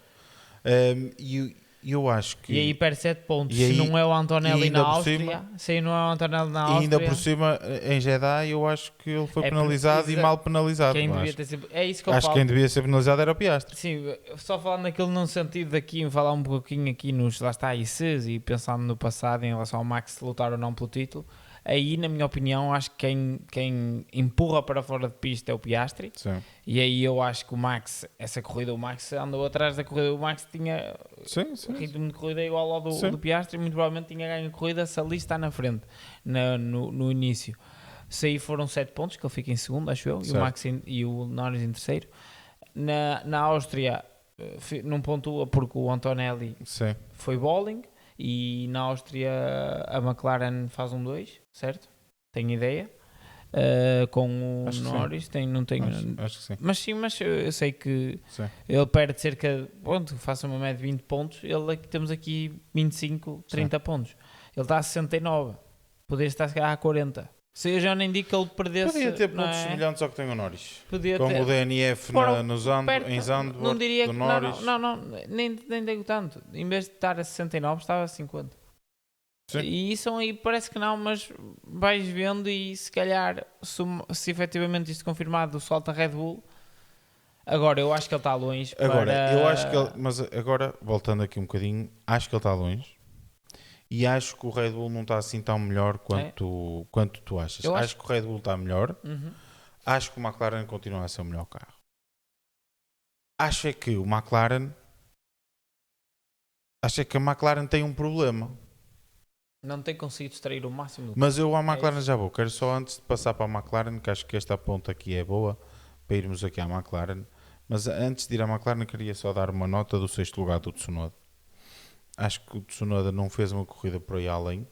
Speaker 2: E eu acho que...
Speaker 1: E aí perde 7 pontos.
Speaker 2: E
Speaker 1: Se
Speaker 2: aí-
Speaker 1: não é o
Speaker 2: e
Speaker 1: Antonelli
Speaker 2: ainda
Speaker 1: na
Speaker 2: por
Speaker 1: Áustria,
Speaker 2: cima-
Speaker 1: se não é o Antonelli na
Speaker 2: E
Speaker 1: Áustria...
Speaker 2: ainda por cima, em Jeddah, eu acho que ele foi
Speaker 1: É
Speaker 2: penalizado e mal penalizado.
Speaker 1: Quem devia
Speaker 2: Acho,
Speaker 1: ter sido... É isso que eu
Speaker 2: acho que
Speaker 1: falo.
Speaker 2: quem devia ser penalizado era o Piastri.
Speaker 1: Sim, só falando naquilo num sentido daqui, em falar um pouquinho aqui nos, lá está, ICs e pensando no passado em relação ao Max lutar ou não pelo título, aí na minha opinião acho que quem empurra para fora de pista é o Piastri.
Speaker 2: Sim.
Speaker 1: E aí eu acho que o Max, essa corrida, o Max andou atrás da corrida, o Max tinha
Speaker 2: Sim, sim.
Speaker 1: o ritmo de corrida igual ao
Speaker 2: Sim.
Speaker 1: do Piastri, muito provavelmente tinha ganho a corrida se ali está na frente, no início. Se aí foram 7 pontos, que ele fica em segundo, acho eu, e o
Speaker 2: Certo.
Speaker 1: Max e o Norris em terceiro. Na Áustria não pontua porque o Antonelli
Speaker 2: Sim.
Speaker 1: foi bowling, e na Áustria a McLaren faz um 2, certo? Tenho ideia. Com o
Speaker 2: Acho que sim.
Speaker 1: Norris, não tenho...
Speaker 2: Acho que sim.
Speaker 1: Mas eu sei que
Speaker 2: Sim.
Speaker 1: ele perde cerca, pronto, faça uma média de 20 pontos, temos aqui 25, 30 pontos. Ele está a 69, poderia estar se calhar a 40. Se eu já nem digo que ele perdesse...
Speaker 2: Podia ter
Speaker 1: não
Speaker 2: pontos
Speaker 1: é?
Speaker 2: semelhantes ao que tem o Norris.
Speaker 1: Podia
Speaker 2: Como
Speaker 1: ter.
Speaker 2: o DNF
Speaker 1: Fora
Speaker 2: em Zandvoort,
Speaker 1: não diria
Speaker 2: do
Speaker 1: que...
Speaker 2: Norris.
Speaker 1: Não, nem digo tanto. Em vez de estar a 69, estava a 50.
Speaker 2: Sim.
Speaker 1: E isso aí parece que não, mas vais vendo e se calhar, se efetivamente isto confirmado, solta Red Bull. Agora, eu acho que ele está longe.
Speaker 2: Agora, eu acho que ele... Mas agora, voltando aqui um bocadinho, acho que ele está longe. E acho que o Red Bull não está assim tão melhor quanto tu achas.
Speaker 1: Eu
Speaker 2: Acho que o Red Bull está melhor.
Speaker 1: Uhum.
Speaker 2: Acho que o McLaren continua a ser o melhor carro. Acho é que o McLaren... Acho é que a McLaren tem um problema.
Speaker 1: Não tem conseguido extrair o máximo do
Speaker 2: Mas eu à McLaren
Speaker 1: isso.
Speaker 2: já vou. Quero só antes de passar para a McLaren, que acho que esta ponta aqui é boa, para irmos aqui à McLaren. Mas antes de ir à McLaren, queria só dar uma nota do 6º lugar do Tsunoda. Acho que o Tsunoda não fez uma corrida por aí além,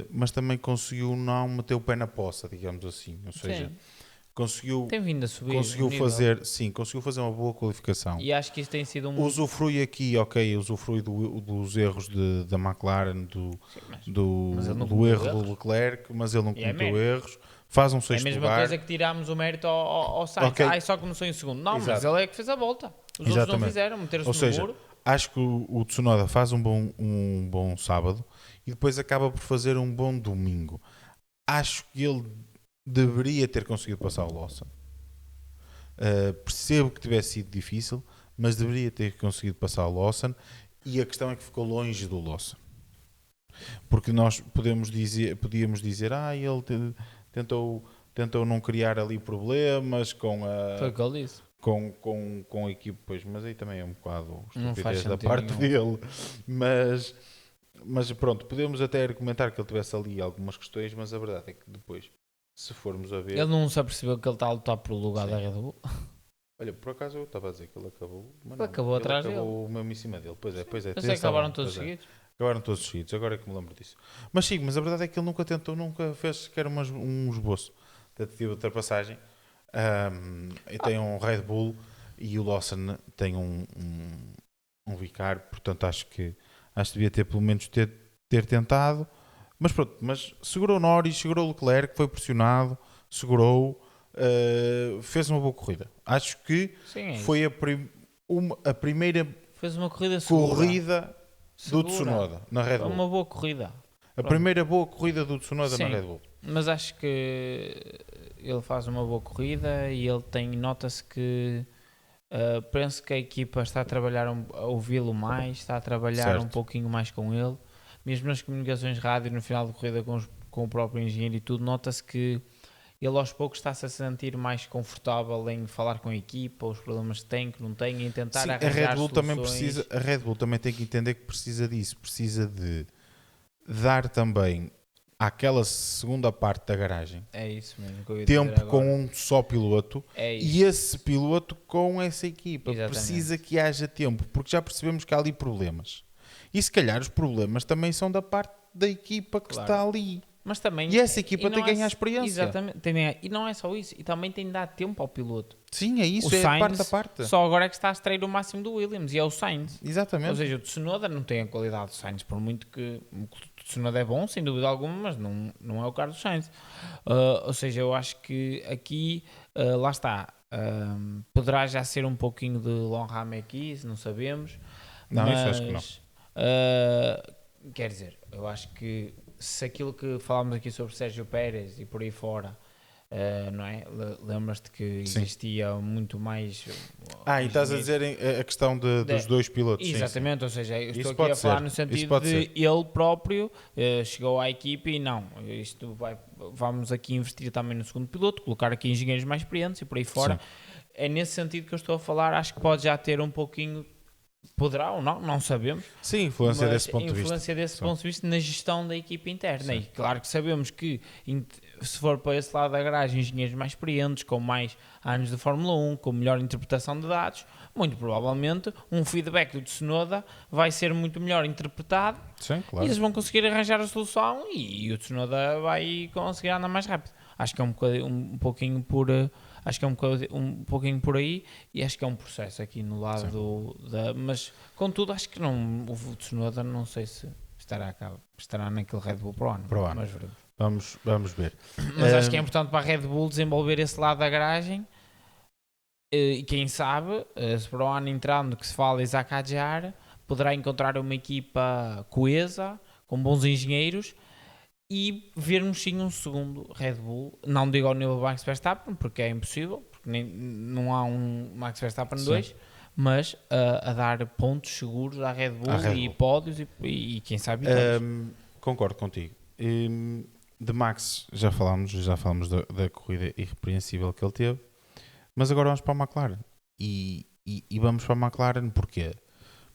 Speaker 2: mas também conseguiu não meter o pé na poça, digamos assim. Ou seja,
Speaker 1: Sim.
Speaker 2: conseguiu
Speaker 1: Tem vindo a subir.
Speaker 2: conseguiu
Speaker 1: o nível.
Speaker 2: conseguiu fazer uma boa qualificação.
Speaker 1: E acho que isso tem sido um...
Speaker 2: Usufrui aqui, usufrui dos erros da McLaren,
Speaker 1: mas
Speaker 2: do
Speaker 1: ele não cometeu
Speaker 2: erro
Speaker 1: erros.
Speaker 2: do Leclerc, mas ele não
Speaker 1: E é
Speaker 2: cometeu
Speaker 1: mérito.
Speaker 2: erros. Faz um
Speaker 1: É a
Speaker 2: sexto
Speaker 1: mesma
Speaker 2: lugar.
Speaker 1: coisa que tirámos o mérito ao Sainz.
Speaker 2: Ok.
Speaker 1: Só começou em segundo. Não, mas
Speaker 2: Exato.
Speaker 1: ele é que fez a volta. Os outros não
Speaker 2: Exatamente.
Speaker 1: fizeram, meteram-se
Speaker 2: Ou
Speaker 1: no
Speaker 2: seja,
Speaker 1: muro.
Speaker 2: acho que o Tsunoda faz um bom sábado e depois acaba por fazer um bom domingo. Acho que ele deveria ter conseguido passar o Lawson. Percebo que tivesse sido difícil, mas deveria ter conseguido passar o Lawson, e a questão é que ficou longe do Lawson. Porque nós podíamos dizer ele tentou não criar ali problemas com
Speaker 1: Foi o que ele disse.
Speaker 2: com a equipe, pois, mas aí também é um bocado
Speaker 1: Não faz
Speaker 2: estupidez da
Speaker 1: sentido
Speaker 2: parte
Speaker 1: nenhum.
Speaker 2: dele. Mas pronto, podemos até argumentar que ele tivesse ali algumas questões, mas a verdade é que depois, se formos a ver...
Speaker 1: Ele não se apercebeu que ele está a lutar pelo lugar
Speaker 2: Sim.
Speaker 1: da Red Bull.
Speaker 2: Olha, por acaso eu estava a dizer que ele acabou... Mas
Speaker 1: Ele
Speaker 2: não,
Speaker 1: acabou atrás
Speaker 2: acabou mesmo em cima dele. Pois é.
Speaker 1: Eles
Speaker 2: Tens
Speaker 1: acabaram
Speaker 2: razão,
Speaker 1: todos
Speaker 2: pois é.
Speaker 1: seguidos.
Speaker 2: Acabaram todos seguidos, agora é que me lembro disso. Mas sim, mas a verdade é que ele nunca fez sequer um esboço de tentativa de ultrapassagem. E tem um Red Bull e o Lawson tem um Vicar, portanto acho que devia ter pelo menos ter tentado. Mas pronto, mas segurou o Norris, segurou o Leclerc, foi pressionado, segurou, fez uma boa corrida. Acho que
Speaker 1: Sim,
Speaker 2: foi a primeira
Speaker 1: fez uma corrida segura.
Speaker 2: corrida do Tsunoda na Red
Speaker 1: Foi
Speaker 2: Bull.
Speaker 1: uma boa corrida.
Speaker 2: A primeira boa corrida do Tsunoda
Speaker 1: Sim.
Speaker 2: na Red Bull.
Speaker 1: Mas acho que ele faz uma boa corrida e ele nota-se que penso que a equipa está a trabalhar, a ouvi-lo mais, está a trabalhar
Speaker 2: Certo.
Speaker 1: um pouquinho mais com ele, mesmo nas comunicações rádio no final da corrida com o próprio engenheiro e tudo, nota-se que ele aos poucos está-se a sentir mais confortável em falar com a equipa, os problemas que tem, que não tem, em tentar
Speaker 2: Sim,
Speaker 1: arranjar
Speaker 2: a Red Bull também
Speaker 1: soluções.
Speaker 2: a Red Bull também tem que entender que precisa disso, precisa de dar também àquela segunda parte da garagem
Speaker 1: É isso mesmo que eu ia dizer
Speaker 2: tempo
Speaker 1: agora.
Speaker 2: com um só piloto
Speaker 1: É isso.
Speaker 2: e esse piloto com essa equipa.
Speaker 1: Exatamente.
Speaker 2: Precisa que haja tempo, porque já percebemos que há ali problemas. E se calhar os problemas também são da parte da equipa que
Speaker 1: Claro.
Speaker 2: está ali.
Speaker 1: Mas também,
Speaker 2: E essa equipa
Speaker 1: não
Speaker 2: tem que ganhar experiência.
Speaker 1: Exatamente. E não é só isso. E também tem de dar tempo ao piloto.
Speaker 2: Sim, é isso,
Speaker 1: O
Speaker 2: é
Speaker 1: Sainz
Speaker 2: parte a parte.
Speaker 1: só agora é que está a extrair o máximo do Williams. E é o Sainz.
Speaker 2: Exatamente.
Speaker 1: Ou seja, o Tsunoda não tem a qualidade do Sainz. Por muito que o Tsunoda é bom, sem dúvida alguma, mas não é o Carlos Sainz. Ou seja, eu acho que aqui, lá está. Poderá já ser um pouquinho de Longham aqui, não sabemos.
Speaker 2: Não,
Speaker 1: mas,
Speaker 2: isso acho que não.
Speaker 1: quer dizer, eu acho que se aquilo que falámos aqui sobre Sérgio Pérez e por aí fora, não é? Lembras-te que existia muito mais.
Speaker 2: E estás a dizer a questão dos dois pilotos.
Speaker 1: Exatamente,
Speaker 2: sim.
Speaker 1: ou seja, eu
Speaker 2: Isso
Speaker 1: estou aqui
Speaker 2: pode
Speaker 1: a falar
Speaker 2: ser.
Speaker 1: no
Speaker 2: Isso
Speaker 1: sentido
Speaker 2: pode
Speaker 1: de
Speaker 2: ser.
Speaker 1: ele próprio chegou à equipe e não, vamos aqui investir também no segundo piloto, colocar aqui engenheiros mais experientes e por aí fora.
Speaker 2: Sim.
Speaker 1: É nesse sentido que eu estou a falar, acho que pode já ter um pouquinho. Poderá ou não sabemos.
Speaker 2: Sim, influência
Speaker 1: Mas
Speaker 2: desse ponto de vista.
Speaker 1: influência desse
Speaker 2: Sim.
Speaker 1: ponto de vista na gestão da equipe interna.
Speaker 2: Sim.
Speaker 1: E claro que sabemos que se for para esse lado da garagem, engenheiros mais experientes, com mais anos de Fórmula 1, com melhor interpretação de dados, muito provavelmente um feedback do Tsunoda vai ser muito melhor interpretado.
Speaker 2: Sim,
Speaker 1: E
Speaker 2: claro.
Speaker 1: eles vão conseguir arranjar a solução e o Tsunoda vai conseguir andar mais rápido. Acho que é um pouquinho por aí e acho que é um processo aqui no lado mas contudo acho que não, o Tsunoda não sei se estará naquele Red Bull para o ano. Mas veremos.
Speaker 2: Vamos ver.
Speaker 1: Mas acho que é importante para a Red Bull desenvolver esse lado da garagem e quem sabe, se para o ano entrando que se fala Isaac Hadjar, poderá encontrar uma equipa coesa, com bons engenheiros e vermos sim um segundo Red Bull, não digo ao nível do Max Verstappen, porque é impossível, porque não há um Max Verstappen 2, mas a dar pontos seguros à Red Bull, e pódios e quem sabe
Speaker 2: concordo contigo. De Max já falámos da corrida irrepreensível que ele teve, mas agora vamos para a McLaren e vamos para a McLaren porquê?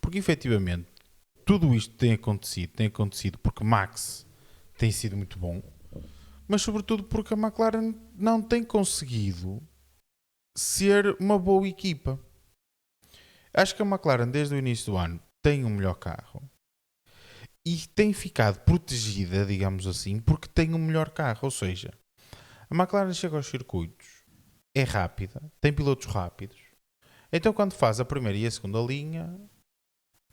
Speaker 2: Porque efetivamente tudo isto tem acontecido porque Max tem sido muito bom, mas sobretudo porque a McLaren não tem conseguido ser uma boa equipa. Acho que a McLaren desde o início do ano tem um melhor carro e tem ficado protegida, digamos assim, porque tem um melhor carro, ou seja, a McLaren chega aos circuitos, é rápida, tem pilotos rápidos, então quando faz a primeira e a segunda linha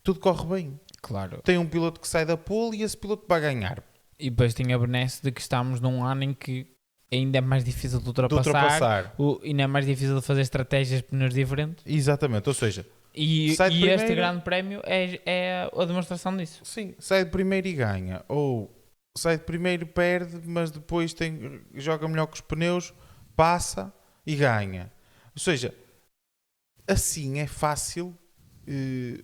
Speaker 2: tudo corre bem.
Speaker 1: Claro.
Speaker 2: Tem um piloto que sai da pole e esse piloto vai ganhar.
Speaker 1: E depois tem a benesse de que estamos num ano em que ainda é mais difícil de ultrapassar. Ainda é mais difícil de fazer estratégias de pneus diferentes.
Speaker 2: Exatamente, ou seja,
Speaker 1: e este grande prémio é a demonstração disso.
Speaker 2: Sim, sai de primeiro e ganha, ou sai de primeiro e perde, mas depois joga melhor que os pneus, passa e ganha. Ou seja, assim é fácil.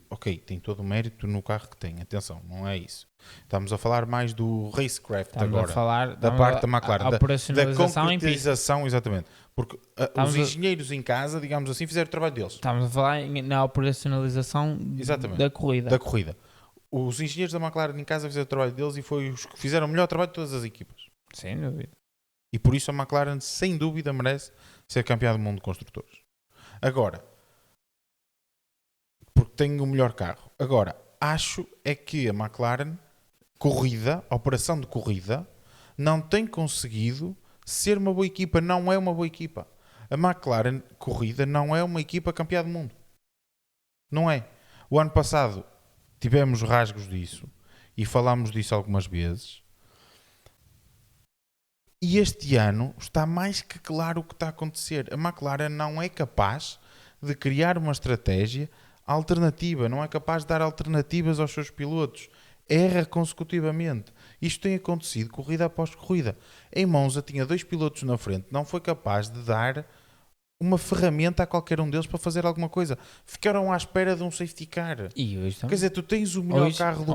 Speaker 2: Ok, tem todo o mérito no carro que tem, atenção, não é isso. Estamos a falar mais do racecraft agora, da parte da McLaren, da concretização, exatamente. Porque os engenheiros em casa, digamos assim, fizeram o trabalho deles.
Speaker 1: Estamos a falar na operacionalização da corrida.
Speaker 2: Os engenheiros da McLaren em casa fizeram o trabalho deles e foi os que fizeram o melhor trabalho de todas as equipas.
Speaker 1: Sem dúvida.
Speaker 2: E por isso a McLaren, sem dúvida, merece ser campeã do mundo de construtores. Agora, porque tem o melhor carro. Agora, acho é que a McLaren, operação de corrida, não tem conseguido ser uma boa equipa. Não é uma boa equipa. A McLaren, corrida, não é uma equipa campeã do mundo. Não é. O ano passado tivemos rasgos disso e falámos disso algumas vezes. E este ano está mais que claro o que está a acontecer. A McLaren não é capaz de criar uma estratégia alternativa, não é capaz de dar alternativas aos seus pilotos. Erra consecutivamente. Isto tem acontecido corrida após corrida. Em Monza tinha 2 pilotos na frente, não foi capaz de dar uma ferramenta a qualquer um deles para fazer alguma coisa. Ficaram à espera de um safety car.
Speaker 1: E hoje também.
Speaker 2: Quer dizer, tu tens o melhor carro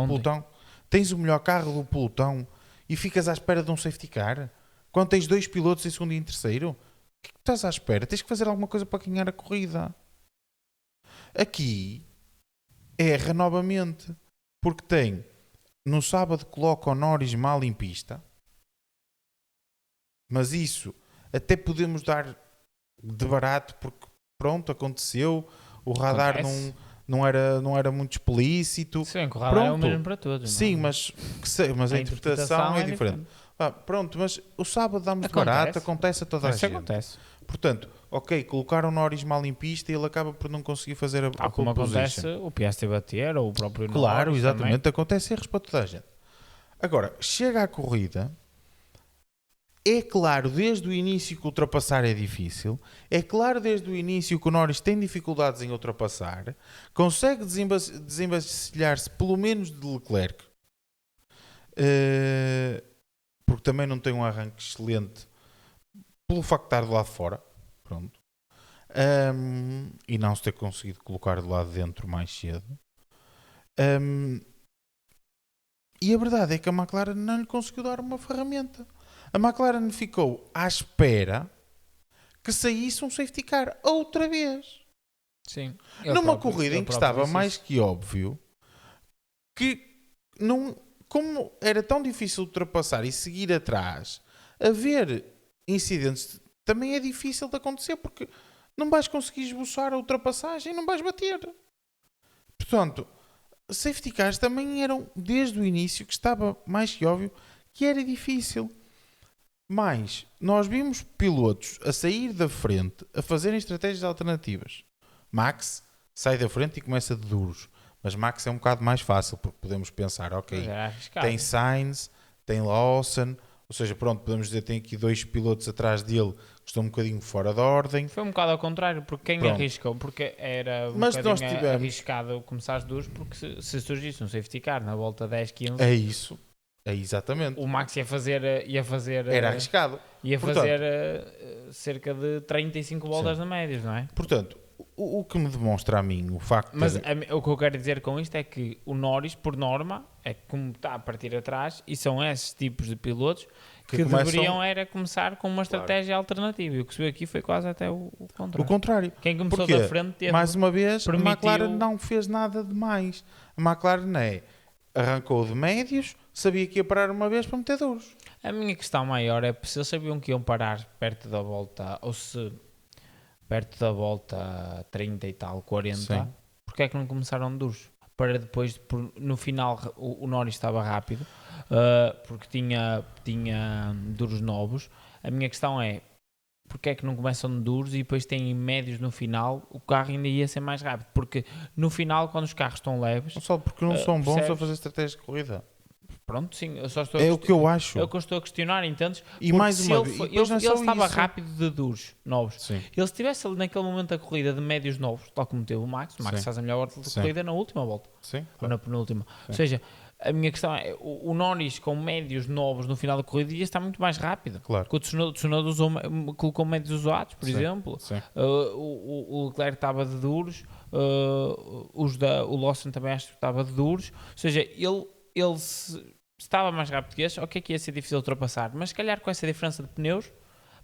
Speaker 2: do pelotão, e ficas à espera de um safety car? Quando tens 2 pilotos em segundo e em terceiro? O que é que estás à espera? Tens que fazer alguma coisa para ganhar a corrida. Aqui erra novamente, porque tem no sábado coloca o Norris mal em pista, mas isso até podemos dar de barato, porque pronto, aconteceu, o radar não era muito explícito.
Speaker 1: Sim, o radar é o mesmo para todos.
Speaker 2: Sim, mas a interpretação é diferente. Pronto, mas o sábado dá muito barato, acontece a toda a gente.
Speaker 1: Acontece.
Speaker 2: Portanto, ok, colocaram o Norris mal em pista e ele acaba por não conseguir fazer a pole
Speaker 1: como
Speaker 2: position.
Speaker 1: Acontece o Piastri bater ou o próprio Norris.
Speaker 2: Claro, exatamente,
Speaker 1: também.
Speaker 2: acontece erros para toda a gente. Agora, chega à corrida, é claro desde o início que ultrapassar é difícil, é claro desde o início que o Norris tem dificuldades em ultrapassar, consegue desembacilhar-se pelo menos de Leclerc, porque também não tem um arranque excelente pelo facto de estar do lado de fora, pronto, e não se ter conseguido colocar do lado de dentro mais cedo. E a verdade é que a McLaren não lhe conseguiu dar uma ferramenta. A McLaren ficou à espera que saísse um safety car outra vez.
Speaker 1: Sim.
Speaker 2: Numa corrida em que estava mais que óbvio que não, como era tão difícil ultrapassar e seguir atrás, haver incidentes também é difícil de acontecer, porque não vais conseguir esboçar a ultrapassagem e não vais bater. Portanto, safety cars também eram, desde o início, que estava mais que óbvio que era difícil. Mas nós vimos pilotos a sair da frente, a fazerem estratégias alternativas. Max sai da frente e começa de duros. Mas Max é um bocado mais fácil, porque podemos pensar, ok, tem Sainz, tem Lawson, ou seja, pronto, podemos dizer que tem aqui 2 pilotos atrás dele que estão um bocadinho fora de ordem.
Speaker 1: Foi um bocado ao contrário, porque quem arriscou, porque era um bocadinho arriscado começar as duas, porque se surgisse um safety car na volta 10, 15...
Speaker 2: É isso. É exatamente.
Speaker 1: O Max ia fazer
Speaker 2: era arriscado.
Speaker 1: Ia fazer cerca de 35 voltas na média, não é?
Speaker 2: Portanto, o que me demonstra a mim o facto
Speaker 1: Mas o que eu quero dizer com isto é que o Norris, por norma, é como está a partir atrás, e são esses tipos de pilotos que deveriam era começar com uma estratégia alternativa. E o que se viu aqui foi quase até o contrário.
Speaker 2: O contrário.
Speaker 1: Quem começou da frente teve...
Speaker 2: Mais uma vez, a McLaren não fez nada de mais. A McLaren arrancou de médios, sabia que ia parar uma vez para meter duros.
Speaker 1: A minha questão maior é se eles sabiam que iam parar perto da volta, ou se perto da volta 30 e tal, 40, porque é que não começaram duros? Para depois, no final, o Norris estava rápido, porque tinha duros novos. A minha questão é, porque é que não começam de duros e depois têm médios no final, o carro ainda ia ser mais rápido? Porque no final, quando os carros estão leves...
Speaker 2: Não só porque não são bons a fazer estratégia de corrida.
Speaker 1: Pronto, sim, eu só estou
Speaker 2: o que eu acho.
Speaker 1: É o que eu estou a questionar, entendes?
Speaker 2: E mais uma vez,
Speaker 1: ele estava rápido de duros novos.
Speaker 2: Sim.
Speaker 1: Ele estivesse naquele momento da corrida de médios novos, tal como teve o Max faz a melhor volta de corrida na última volta.
Speaker 2: Sim,
Speaker 1: ou na penúltima. Ou seja, a minha questão é, o Norris com médios novos no final da corrida ia estar muito mais rápido.
Speaker 2: Claro.
Speaker 1: Porque o Tsunoda colocou médios usados, por exemplo.
Speaker 2: Sim.
Speaker 1: O Leclerc estava de duros. O Lawson também acho que estava de duros. Ou seja, ele estava mais rápido que este, ok, que ia ser difícil ultrapassar, mas se calhar com essa diferença de pneus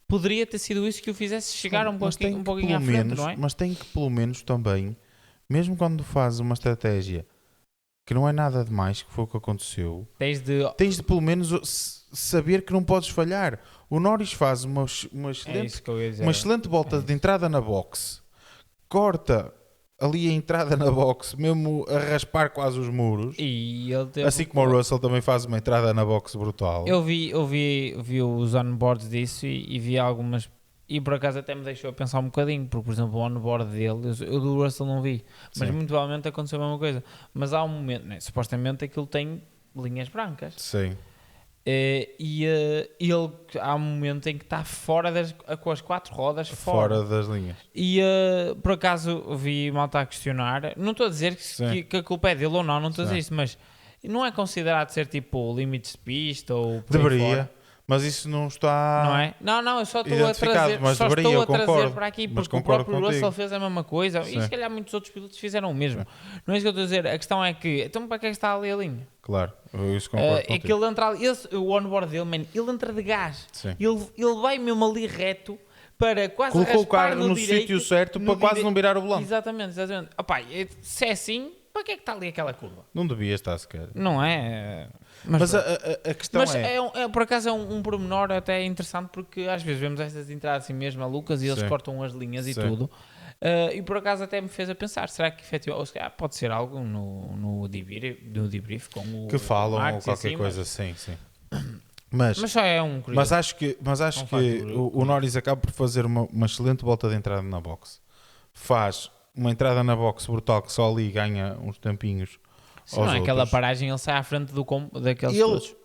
Speaker 1: poderia ter sido isso que o fizesse chegar um pouquinho à frente, não é?
Speaker 2: Mas tem que pelo menos também, mesmo quando fazes uma estratégia que não é nada demais, que foi o que aconteceu, tens de pelo menos saber que não podes falhar. O Norris faz uma excelente volta de entrada na box, corta ali a entrada na box, mesmo a raspar quase os muros,
Speaker 1: e ele
Speaker 2: assim como o Russell também faz uma entrada na box brutal.
Speaker 1: Eu vi os onboards disso e vi algumas, e por acaso até me deixou a pensar um bocadinho, porque por exemplo o onboard dele, eu do Russell não vi, mas muito provavelmente aconteceu a mesma coisa. Mas há um momento, né, supostamente aquilo tem linhas brancas.
Speaker 2: Sim.
Speaker 1: Ele há um momento em que está fora com as 4 rodas
Speaker 2: Fora das linhas.
Speaker 1: E por acaso vi malta a questionar, não estou a dizer que a culpa é dele ou não estou a dizer isso, mas não é considerado ser tipo limites de pista ou por aí
Speaker 2: Deveria,
Speaker 1: fora?
Speaker 2: mas isso não está...
Speaker 1: Não é? Não, eu só estou a trazer,
Speaker 2: mas
Speaker 1: trazer para aqui porque o próprio
Speaker 2: contigo.
Speaker 1: Russell fez a mesma coisa
Speaker 2: Sim.
Speaker 1: e se calhar muitos outros pilotos fizeram o mesmo. Não é isso que eu estou a dizer, a questão é que, então para que é que está ali a linha?
Speaker 2: Claro, eu isso concordo
Speaker 1: É
Speaker 2: contigo.
Speaker 1: que ele entra ali, o onboard dele, man, ele entra de gás, ele vai mesmo ali reto para quase
Speaker 2: colocou o
Speaker 1: raspar
Speaker 2: carro no sítio certo para quase não virar o volante.
Speaker 1: Exatamente. Opa, se é assim, para que é que está ali aquela curva?
Speaker 2: Não devia estar sequer.
Speaker 1: Não é?
Speaker 2: Mas a questão
Speaker 1: por acaso é um pormenor até interessante porque às vezes vemos estas entradas assim mesmo a Lucas e eles cortam as linhas e tudo. E por acaso até me fez a pensar, será que efetivamente pode ser algo no debrief com o
Speaker 2: que falam
Speaker 1: Max
Speaker 2: ou qualquer
Speaker 1: assim,
Speaker 2: coisa assim, sim. Mas
Speaker 1: só é um curioso.
Speaker 2: Mas acho que o Norris acaba por fazer uma excelente volta de entrada na box. Faz uma entrada na box brutal que só ali ganha uns tampinhos.
Speaker 1: Se não é aquela paragem, ele sai à frente daqueles todos.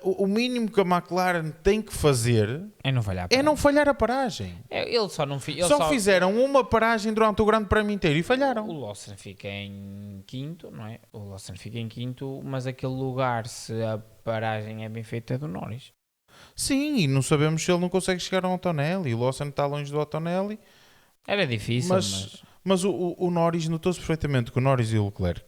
Speaker 2: O mínimo que a McLaren tem que fazer
Speaker 1: é não falhar
Speaker 2: a paragem.
Speaker 1: Ele só não
Speaker 2: só fizeram uma paragem durante o Grande Prémio inteiro e falharam.
Speaker 1: O Lawson fica em quinto, não é? O Lawson fica em quinto, mas aquele lugar, se a paragem é bem feita, é do Norris.
Speaker 2: Sim, e não sabemos se ele não consegue chegar ao Antonelli. O Lawson está longe do Antonelli.
Speaker 1: Era difícil,
Speaker 2: mas o Norris notou-se perfeitamente que o Norris e o Leclerc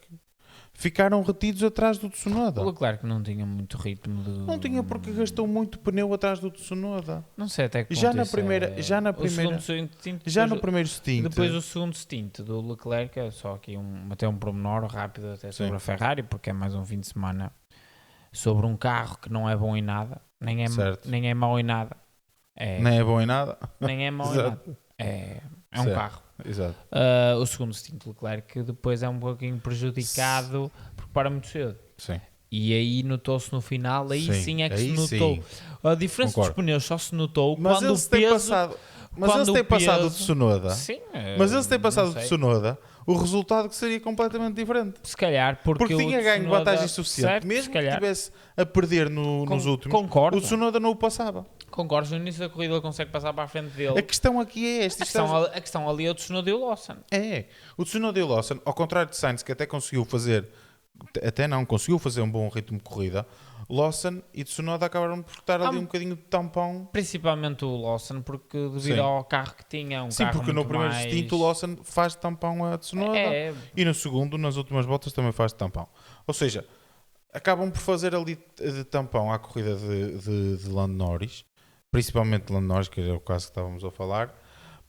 Speaker 2: ficaram retidos atrás do Tsunoda.
Speaker 1: O Leclerc não tinha muito ritmo.
Speaker 2: Não tinha porque gastou muito pneu atrás do Tsunoda.
Speaker 1: Não sei até que ponto
Speaker 2: já no primeiro stint.
Speaker 1: Depois o segundo stint do Leclerc, é só aqui até um pormenor rápido até sobre a Ferrari, porque é mais um fim de semana sobre um carro que não é bom em nada, nem é mau em nada.
Speaker 2: Nem é bom em nada.
Speaker 1: Nem é mau em nada. É um carro.
Speaker 2: Exato.
Speaker 1: O segundo stint do Leclerc depois é um pouquinho prejudicado porque para muito cedo.
Speaker 2: Sim.
Speaker 1: E aí notou-se no final, aí sim é que se notou.
Speaker 2: Sim.
Speaker 1: A diferença dos pneus só se notou
Speaker 2: mas
Speaker 1: quando o peso...
Speaker 2: Mas eles têm passado de Tsunoda.
Speaker 1: Sim,
Speaker 2: mas eles têm passado de Tsunoda. O resultado que seria completamente diferente.
Speaker 1: Se calhar porque
Speaker 2: tinha ganho vantagem suficiente.
Speaker 1: Certo,
Speaker 2: mesmo que estivesse a perder nos últimos,
Speaker 1: concordo.
Speaker 2: O Tsunoda não o passava.
Speaker 1: Concordo, no início da corrida ele consegue passar para a frente dele.
Speaker 2: A questão aqui é esta.
Speaker 1: A questão ali é o Tsunoda e o Lawson.
Speaker 2: O Tsunoda e o Lawson, ao contrário de Sainz, que até conseguiu fazer um bom ritmo de corrida, Lawson e Tsunoda acabaram por estar ali um bocadinho de tampão.
Speaker 1: Principalmente o Lawson, porque devido ao carro que tinha,
Speaker 2: Sim, porque no primeiro stint o Lawson faz de tampão a Tsunoda e no segundo, nas últimas voltas, também faz de tampão. Ou seja, acabam por fazer ali de tampão à corrida de Lando Norris, principalmente Lando Norris, que era o caso que estávamos a falar,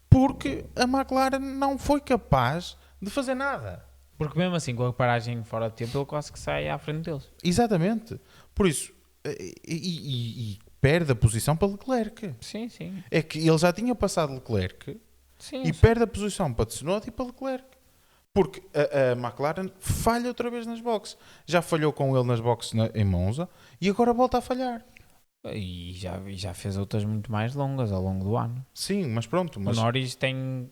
Speaker 2: porque a McLaren não foi capaz de fazer nada.
Speaker 1: Porque mesmo assim, com a paragem fora de tempo, ele quase que sai à frente deles.
Speaker 2: Exatamente. Por isso, e perde a posição para Leclerc.
Speaker 1: Sim.
Speaker 2: É que ele já tinha passado Leclerc
Speaker 1: sim.
Speaker 2: Perde a posição para Tsunoda e para Leclerc. Porque a McLaren falha outra vez nas boxes. Já falhou com ele nas boxes em Monza e agora volta a falhar.
Speaker 1: E já fez outras muito mais longas ao longo do ano.
Speaker 2: Sim, mas pronto.
Speaker 1: O Norris tem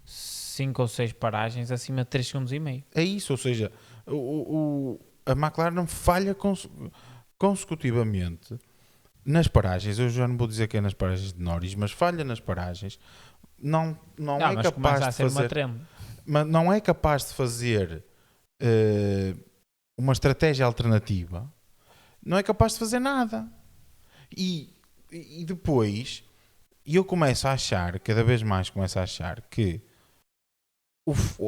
Speaker 1: 5 ou 6 paragens acima de 3 segundos e meio.
Speaker 2: É isso, ou seja, a McLaren falha consecutivamente nas paragens. Eu já não vou dizer que é nas paragens de Norris, mas falha nas paragens. Não é capaz de fazer. Mas não é capaz de fazer uma estratégia alternativa. Não é capaz de fazer nada. E depois eu começo a achar, cada vez mais começo a achar que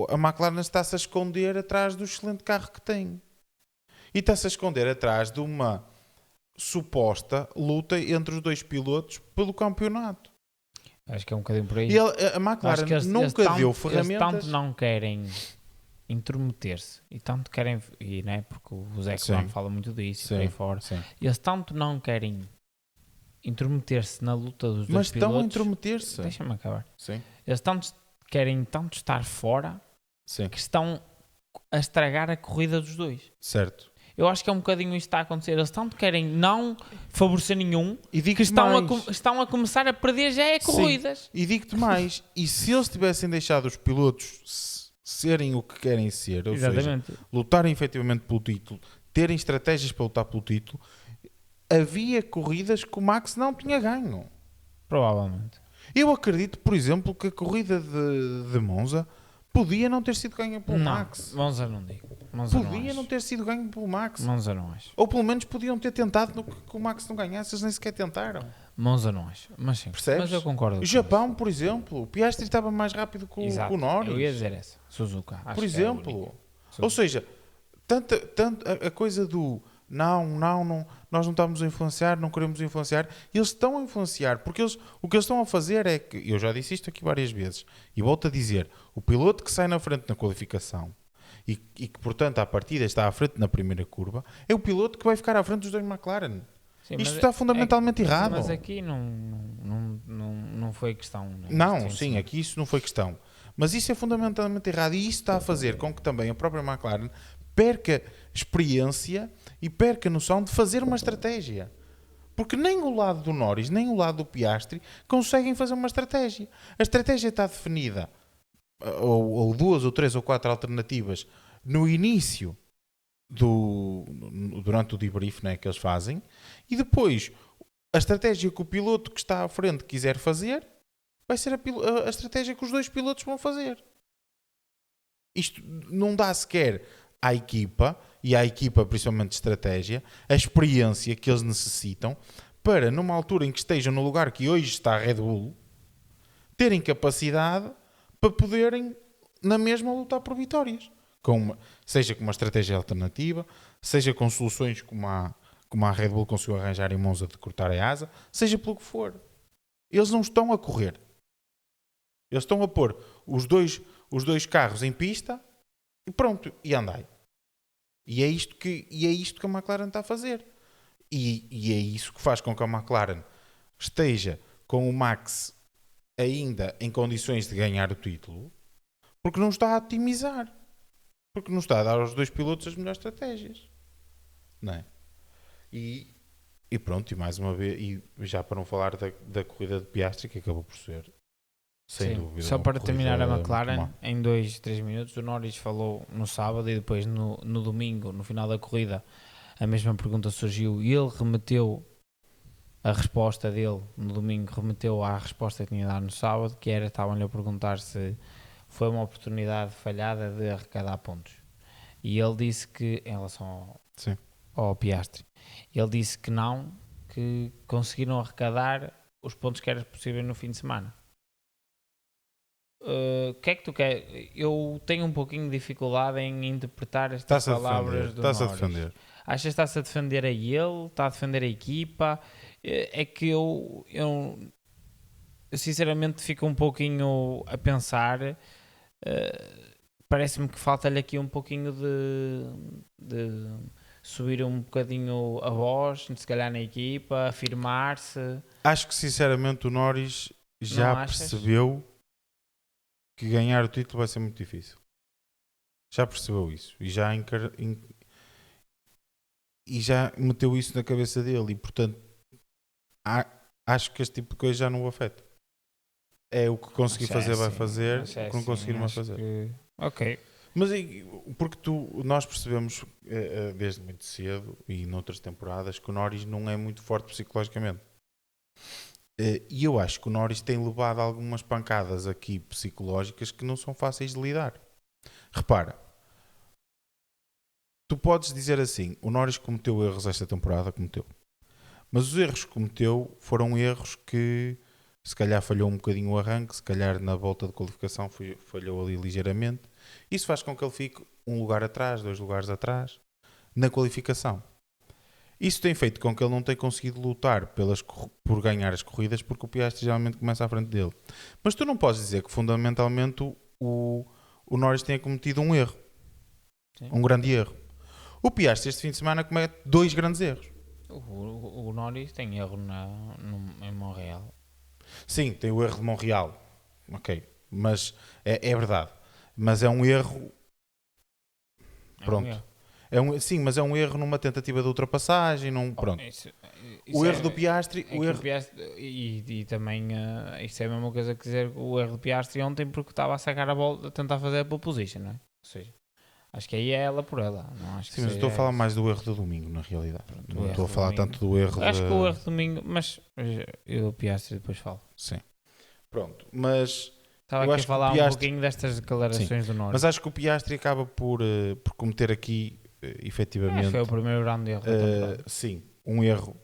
Speaker 2: a McLaren está-se a esconder atrás do excelente carro que tem. E está-se a esconder atrás de uma suposta luta entre os dois pilotos pelo campeonato.
Speaker 1: Acho que é um bocadinho por aí.
Speaker 2: E a McLaren nunca deu ferramentas.
Speaker 1: Eles tanto não querem intrometer-se e tanto querem, e não é porque o Zé Crown fala muito disso e por aí fora. Sim. Eles tanto não querem intrometer-se na luta dos dois pilotos.
Speaker 2: Mas estão a intrometer-se.
Speaker 1: Deixa-me acabar.
Speaker 2: Sim.
Speaker 1: Eles querem tanto estar fora que estão a estragar a corrida dos dois.
Speaker 2: Certo.
Speaker 1: Eu acho que é um bocadinho isto que está a acontecer. Eles tanto querem não favorecer nenhum
Speaker 2: e
Speaker 1: que estão a começar a perder já corridas.
Speaker 2: Sim. E digo-te mais, e se eles tivessem deixado os pilotos serem o que querem ser, ou seja, lutarem efetivamente pelo título, terem estratégias para lutar pelo título, havia corridas que o Max não tinha ganho.
Speaker 1: Provavelmente.
Speaker 2: Eu acredito, por exemplo, que a corrida de Monza podia não ter sido ganha pelo Max.
Speaker 1: Monza não digo. Monza
Speaker 2: Podia não ter sido ganho pelo Max.
Speaker 1: Monza não acho.
Speaker 2: Ou pelo menos podiam ter tentado que o Max não ganhasse, eles nem sequer tentaram.
Speaker 1: Monza não acho. Mas sim,
Speaker 2: Percebes?
Speaker 1: mas eu concordo com
Speaker 2: O Japão,
Speaker 1: isso.
Speaker 2: por exemplo, o Piastri estava mais rápido que
Speaker 1: Exato.
Speaker 2: o Norris.
Speaker 1: Eu ia dizer essa. Suzuka. Acho
Speaker 2: Por
Speaker 1: que é a
Speaker 2: exemplo.
Speaker 1: única.
Speaker 2: Ou seja, tanto a coisa do não, nós não estamos a influenciar, não queremos influenciar. Eles estão a influenciar, porque o que eles estão a fazer é que, eu já disse isto aqui várias vezes, e volto a dizer, o piloto que sai na frente na qualificação e que, portanto, à partida está à frente na primeira curva, é o piloto que vai ficar à frente dos dois McLaren.
Speaker 1: Sim,
Speaker 2: Isto está fundamentalmente errado.
Speaker 1: Mas aqui não foi questão. Né?
Speaker 2: Não, sim, aqui isso não foi questão. Mas isso é fundamentalmente errado e isso está a fazer com que também a própria McLaren perca experiência e perca noção de fazer uma estratégia. Porque nem o lado do Norris, nem o lado do Piastri conseguem fazer uma estratégia. A estratégia está definida, ou 2 ou 3 ou 4 alternativas, no início, durante o debrief, né, que eles fazem, e depois a estratégia que o piloto que está à frente quiser fazer vai ser a estratégia que os dois pilotos vão fazer. Isto não dá sequer à equipa, e à equipa principalmente de estratégia, a experiência que eles necessitam para, numa altura em que estejam no lugar que hoje está a Red Bull, terem capacidade para poderem, na mesma, lutar por vitórias. Seja com uma estratégia alternativa, seja com soluções como a Red Bull conseguiu arranjar em Monza de cortar a asa, seja pelo que for. Eles não estão a correr. Eles estão a pôr os dois carros em pista e pronto, e andai. E é isto que a McLaren está a fazer. E é isso que faz com que a McLaren esteja com o Max ainda em condições de ganhar o título, porque não está a otimizar. Porque não está a dar aos dois pilotos as melhores estratégias. Não é? E pronto, e mais uma vez, e já para não falar da corrida de Piastri, que acabou por ser, sem dúvida.
Speaker 1: Só para terminar a McLaren,
Speaker 2: muito
Speaker 1: em 2-3 minutos, o Norris falou no sábado e depois no domingo, no final da corrida, a mesma pergunta surgiu e ele remeteu a resposta dele no domingo, remeteu à resposta que tinha dado no sábado, que era, estavam-lhe a perguntar se foi uma oportunidade falhada de arrecadar pontos. E ele disse que, em relação ao Piastri, ele disse que não, que conseguiram arrecadar os pontos que era possível no fim de semana. O que é que tu quer? Eu tenho um pouquinho de dificuldade em interpretar estas palavras do Norris.
Speaker 2: Estás a defender.
Speaker 1: Achas que está-se a defender a ele? Está a defender a equipa? É que eu sinceramente fico um pouquinho a pensar. Parece-me que falta-lhe aqui um pouquinho de subir um bocadinho a voz, se calhar na equipa, afirmar-se.
Speaker 2: Acho que sinceramente o Norris já percebeu que ganhar o título vai ser muito difícil. Já percebeu isso e já meteu isso na cabeça dele e portanto acho que este tipo de coisa já não o afeta. É o que conseguir fazer vai fazer, o que não conseguir vai fazer.
Speaker 1: Ok.
Speaker 2: Mas porque nós percebemos desde muito cedo e noutras temporadas que o Norris não é muito forte psicologicamente. E eu acho que o Norris tem levado algumas pancadas aqui psicológicas que não são fáceis de lidar. Repara, tu podes dizer assim, o Norris cometeu erros esta temporada, cometeu. Mas os erros que cometeu foram erros que se calhar falhou um bocadinho o arranque, se calhar na volta de qualificação falhou ali ligeiramente. Isso faz com que ele fique um lugar atrás, 2 lugares atrás, na qualificação. Isso tem feito com que ele não tenha conseguido lutar por ganhar as corridas, porque o Piastri geralmente começa à frente dele. Mas tu não podes dizer que fundamentalmente o Norris tenha cometido um erro. Sim. Um grande erro. O Piastri este fim de semana comete 2 grandes erros.
Speaker 1: O Norris tem erro em Montreal.
Speaker 2: Sim, tem o erro de Montreal. Ok. Mas é verdade. Mas é um erro. Pronto. Sim, mas é um erro numa tentativa de ultrapassagem. Pronto. O erro do Piastri.
Speaker 1: E também isso é a mesma coisa que dizer o erro do Piastri ontem porque estava a sacar a bola, a tentar fazer a pole position, não é? Ou seja, Acho que aí é ela por ela. Não acho que
Speaker 2: Sim, mas eu estou a falar mais do erro do domingo, na realidade. Não estou a falar tanto do erro
Speaker 1: Acho que o erro do domingo, mas eu Piastri depois falo.
Speaker 2: Sim. Pronto, mas...
Speaker 1: Estava
Speaker 2: eu
Speaker 1: aqui a
Speaker 2: acho que o
Speaker 1: falar um
Speaker 2: Piastri-
Speaker 1: pouquinho destas declarações do Norris.
Speaker 2: Mas acho que o Piastri acaba por cometer aqui,
Speaker 1: Acho
Speaker 2: efetivamente...
Speaker 1: que foi o primeiro grande erro da temporada.
Speaker 2: sim, um erro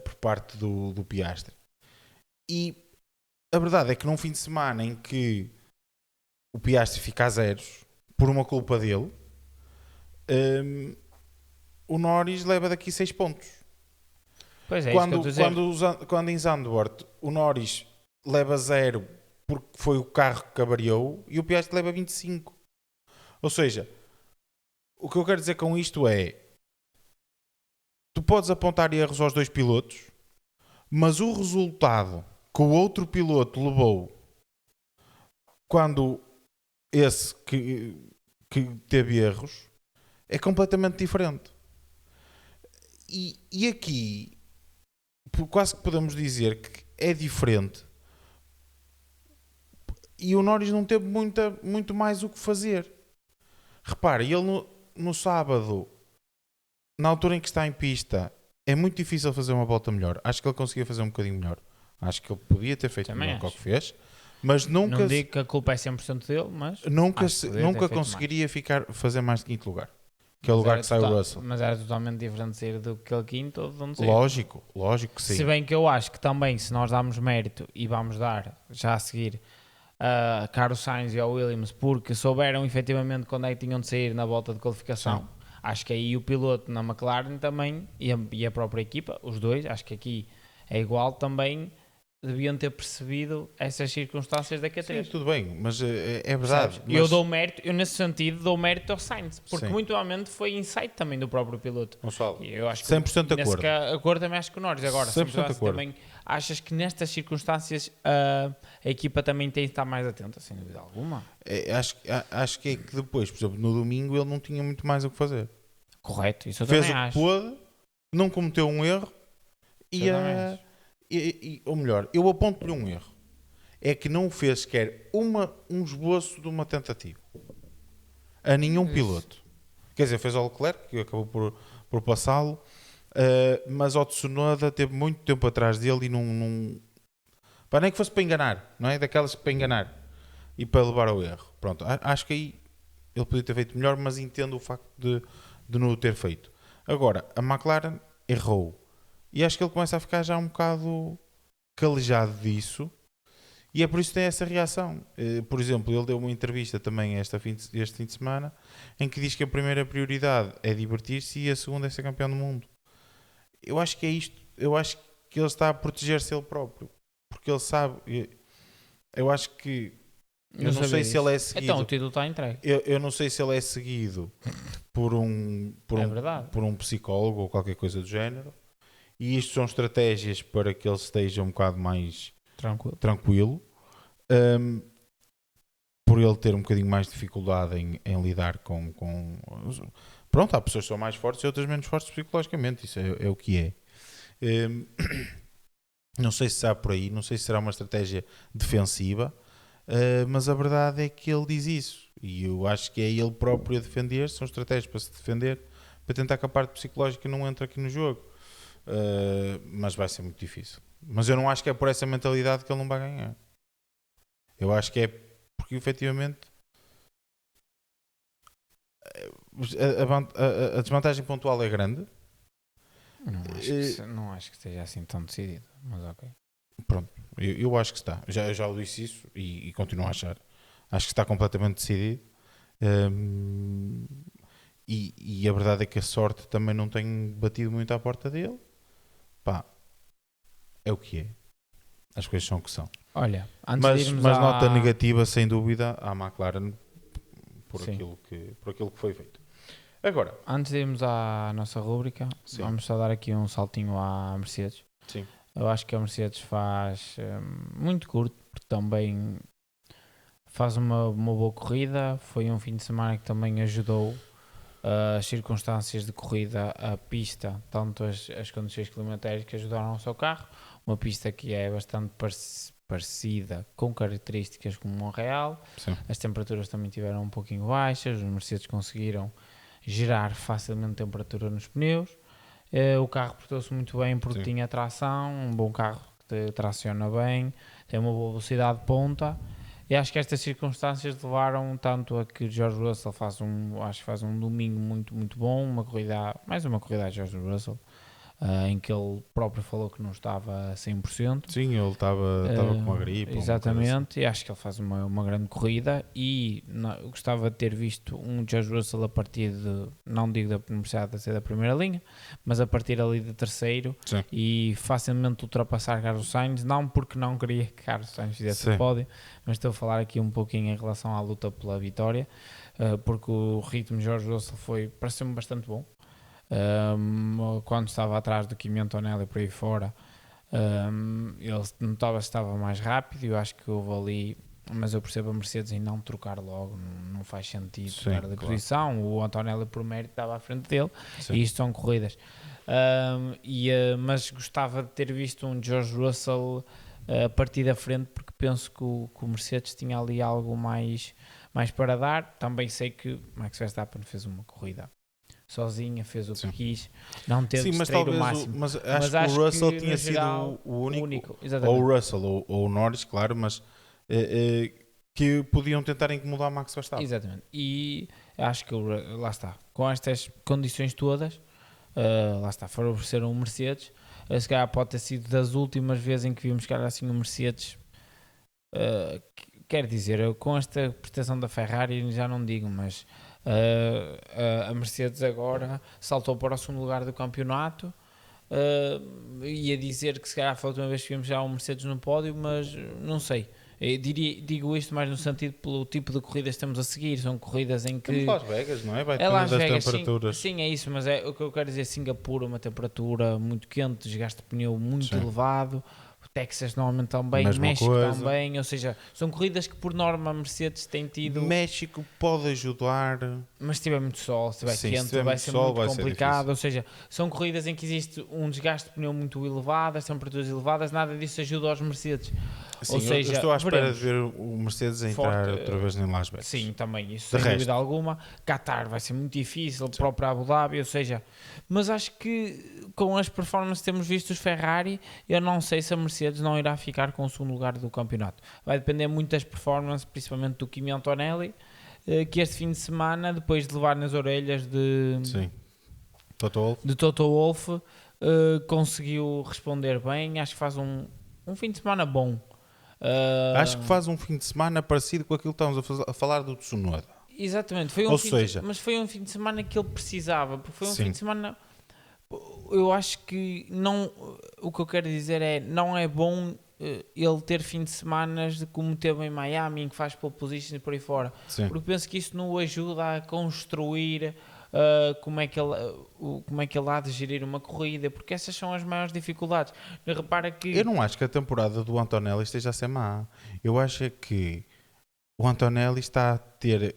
Speaker 2: por parte do Piastri. E a verdade é que num fim de semana em que o Piastri fica a zeros por uma culpa dele, o Norris leva daqui 6 pontos.
Speaker 1: Pois é, isso que eu estou a dizer.
Speaker 2: Quando em Zandvoort o Norris leva 0 porque foi o carro que avariou e o Piastri leva 25. Ou seja, o que eu quero dizer com isto é: tu podes apontar erros aos dois pilotos, mas o resultado que o outro piloto levou quando esse que teve erros é completamente diferente. E aqui quase que podemos dizer que é diferente e o Norris não teve muito mais o que fazer. Repare, ele no sábado, na altura em que está em pista, é muito difícil fazer uma volta melhor. Acho que ele conseguia fazer um bocadinho melhor. Acho que ele podia ter feito
Speaker 1: Também
Speaker 2: melhor que o
Speaker 1: acho.
Speaker 2: que fez. Mas nunca,
Speaker 1: Não digo que a culpa é 100% dele, mas
Speaker 2: nunca,
Speaker 1: acho que poderia ter
Speaker 2: nunca
Speaker 1: feito
Speaker 2: conseguiria fazer mais de quinto lugar. Que é o
Speaker 1: Mas
Speaker 2: lugar
Speaker 1: era
Speaker 2: que sai o Russell.
Speaker 1: Mas era totalmente diferente sair do que aquele quinto ou de onde sair.
Speaker 2: Lógico que sim.
Speaker 1: Se bem que eu acho que também, se nós darmos mérito e vamos dar já a seguir a Carlos Sainz e ao Williams, porque souberam efetivamente quando é que tinham de sair na volta de qualificação.
Speaker 2: Sim.
Speaker 1: Acho que aí o piloto na McLaren também e a própria equipa, os dois, acho que aqui é igual, também deviam ter percebido essas circunstâncias da Q3.
Speaker 2: Sim, tudo bem, mas é verdade. Mas...
Speaker 1: Eu dou mérito, eu nesse sentido dou mérito ao Sainz, porque
Speaker 2: Sim.
Speaker 1: muito provavelmente foi insight também do próprio piloto.
Speaker 2: Gonçalo,
Speaker 1: E eu acho que
Speaker 2: 100% de
Speaker 1: nesse
Speaker 2: acordo.
Speaker 1: acordo também acho que o Norris. Agora,
Speaker 2: 100% de acordo.
Speaker 1: também achas que nestas circunstâncias a equipa também tem de estar mais atenta, sem dúvida alguma?
Speaker 2: Acho que é que depois, por exemplo, no domingo ele não tinha muito mais o que fazer.
Speaker 1: Correto, isso eu
Speaker 2: Fez
Speaker 1: também
Speaker 2: o que
Speaker 1: acho.
Speaker 2: pôde, não cometeu um erro ou melhor, eu aponto-lhe um erro. É que não fez sequer um esboço de uma tentativa a nenhum piloto. Quer dizer, fez ao Leclerc, que acabou por passá-lo, mas ao Tsunoda teve muito tempo atrás dele e não... Pá, nem que fosse para enganar, não é? Daquelas para enganar e para levar ao erro. Pronto, acho que aí ele podia ter feito melhor, mas entendo o facto de não o ter feito. Agora, a McLaren errou. E acho que ele começa a ficar já um bocado calejado disso. E é por isso que tem essa reação. Por exemplo, ele deu uma entrevista também este fim de semana em que diz que a primeira prioridade é divertir-se e a segunda é ser campeão do mundo. Eu acho que é isto. Eu acho que ele está a proteger-se ele próprio. Porque ele sabe... Eu acho que... Eu não sei se ele é seguido...
Speaker 1: Então o título está entregue.
Speaker 2: Eu não sei se ele é seguido por um psicólogo ou qualquer coisa do género. E isto são estratégias para que ele esteja um bocado mais tranquilo. Por ele ter um bocadinho mais de dificuldade em lidar com... Pronto, há pessoas que são mais fortes e outras menos fortes psicologicamente. Isso é o que é. Não sei se será por aí. Não sei se será uma estratégia defensiva. Mas a verdade é que ele diz isso. E eu acho que é ele próprio a defender. São estratégias para se defender. Para tentar que a parte psicológica não entre aqui no jogo. Mas vai ser muito difícil. Mas eu não acho que é por essa mentalidade que ele não vai ganhar. Eu acho que é porque efetivamente a desvantagem pontual é grande.
Speaker 1: Não acho que esteja assim tão decidido, mas ok.
Speaker 2: Pronto, eu acho que está. Já o disse isso e continuo a achar. Acho que está completamente decidido. E a verdade é que a sorte também não tem batido muito à porta dele. Pá, é o que é. As coisas são o que são.
Speaker 1: Olha,
Speaker 2: mas nota negativa, sem dúvida, à McLaren por aquilo que foi feito. Agora,
Speaker 1: antes de irmos à nossa rúbrica, vamos só dar aqui um saltinho à Mercedes.
Speaker 2: Sim.
Speaker 1: Eu acho que a Mercedes faz muito curto, porque também faz uma boa corrida. Foi um fim de semana que também ajudou as circunstâncias de corrida, a pista, tanto as condições climatéricas ajudaram ao seu carro. Uma pista que é bastante parecida, com características como o Montreal.
Speaker 2: Sim.
Speaker 1: As temperaturas também tiveram um pouquinho baixas, os Mercedes conseguiram gerar facilmente temperatura nos pneus. O carro portou-se muito bem porque tinha tração, um bom carro que traciona bem, tem uma boa velocidade de ponta. E acho que estas circunstâncias levaram tanto a que George Russell faz um domingo muito, muito bom, mais uma corrida a George Russell, em que ele próprio falou que não estava a 100%.
Speaker 2: Sim, ele estava com uma gripe.
Speaker 1: Exatamente, e acho que ele faz uma grande corrida e gostava de ter visto um George Russell a partir de, não digo da Universidade a ser da primeira linha, mas a partir ali de terceiro.
Speaker 2: Sim.
Speaker 1: E facilmente ultrapassar Carlos Sainz, não porque não queria que Carlos Sainz fizesse o pódio, mas estou a falar aqui um pouquinho em relação à luta pela vitória, porque o ritmo de George Russell pareceu-me bastante bom. Quando estava atrás do Kimi Antonelli e por aí fora, ele notava que estava mais rápido. Eu acho que houve ali, mas eu percebo a Mercedes em não trocar logo, não faz sentido trocar de posição. O Antonelli por mérito estava à frente dele. Sim. E isto são corridas, mas gostava de ter visto um George Russell a partir da frente, porque penso que o Mercedes tinha ali algo mais para dar. Também sei que Max Verstappen fez uma corrida sozinha, fez o que quis, não teve de extrair o máximo.
Speaker 2: Mas acho que o Russell tinha sido o único ou o Russell ou o Norris, claro, mas que podiam tentar incomodar Max Verstappen.
Speaker 1: Exatamente, e acho que lá está, com estas condições todas, lá está, foram oferecer um Mercedes, se calhar pode ter sido das últimas vezes em que vimos que era assim um Mercedes, quer dizer, com esta prestação da Ferrari já não digo, mas a Mercedes agora saltou para o segundo lugar do campeonato, ia dizer que se calhar foi a última vez que vimos já um Mercedes no pódio, mas não sei. Digo isto mais no sentido pelo tipo de corridas que estamos a seguir. São corridas em que
Speaker 2: Las Vegas, não é? Vai depender das temperaturas.
Speaker 1: Sim, é isso, mas o que eu quero dizer, Singapura, uma temperatura muito quente, desgaste de pneu muito elevado. Texas normalmente também, México também, ou seja, são corridas que por norma a Mercedes tem tido.
Speaker 2: México pode ajudar,
Speaker 1: mas se tiver muito sol, se tiver quente, vai ser muito complicado, ou seja, são corridas em que existe um desgaste de pneu muito elevado, as temperaturas elevadas, nada disso ajuda aos Mercedes.
Speaker 2: Sim, ou seja, eu estou à espera de ver o Mercedes entrar outra vez em Las Vegas.
Speaker 1: Sim, também, isso sem dúvida alguma. Qatar vai ser muito difícil, próprio Abu Dhabi, ou seja, mas acho que com as performances que temos visto os Ferrari, eu não sei se a Mercedes não irá ficar com o segundo lugar do campeonato. Vai depender muito das performances, principalmente do Kimi Antonelli, que este fim de semana, depois de levar nas orelhas de Toto Wolff, conseguiu responder bem. Acho que faz um fim de semana bom.
Speaker 2: Acho que faz um fim de semana parecido com aquilo que estamos a falar do Tsunoda.
Speaker 1: Exatamente, mas foi um fim de semana que ele precisava, porque foi um fim de semana. Eu acho que não, o que eu quero dizer é, não é bom ele ter fim de semana como teve em Miami, em que faz pole position e por aí fora. Sim. Porque penso que isso não o ajuda a construir como é que ele há de gerir uma corrida, porque essas são as maiores dificuldades. Repara que...
Speaker 2: Eu não acho que a temporada do Antonelli esteja a ser má. Eu acho que o Antonelli está a ter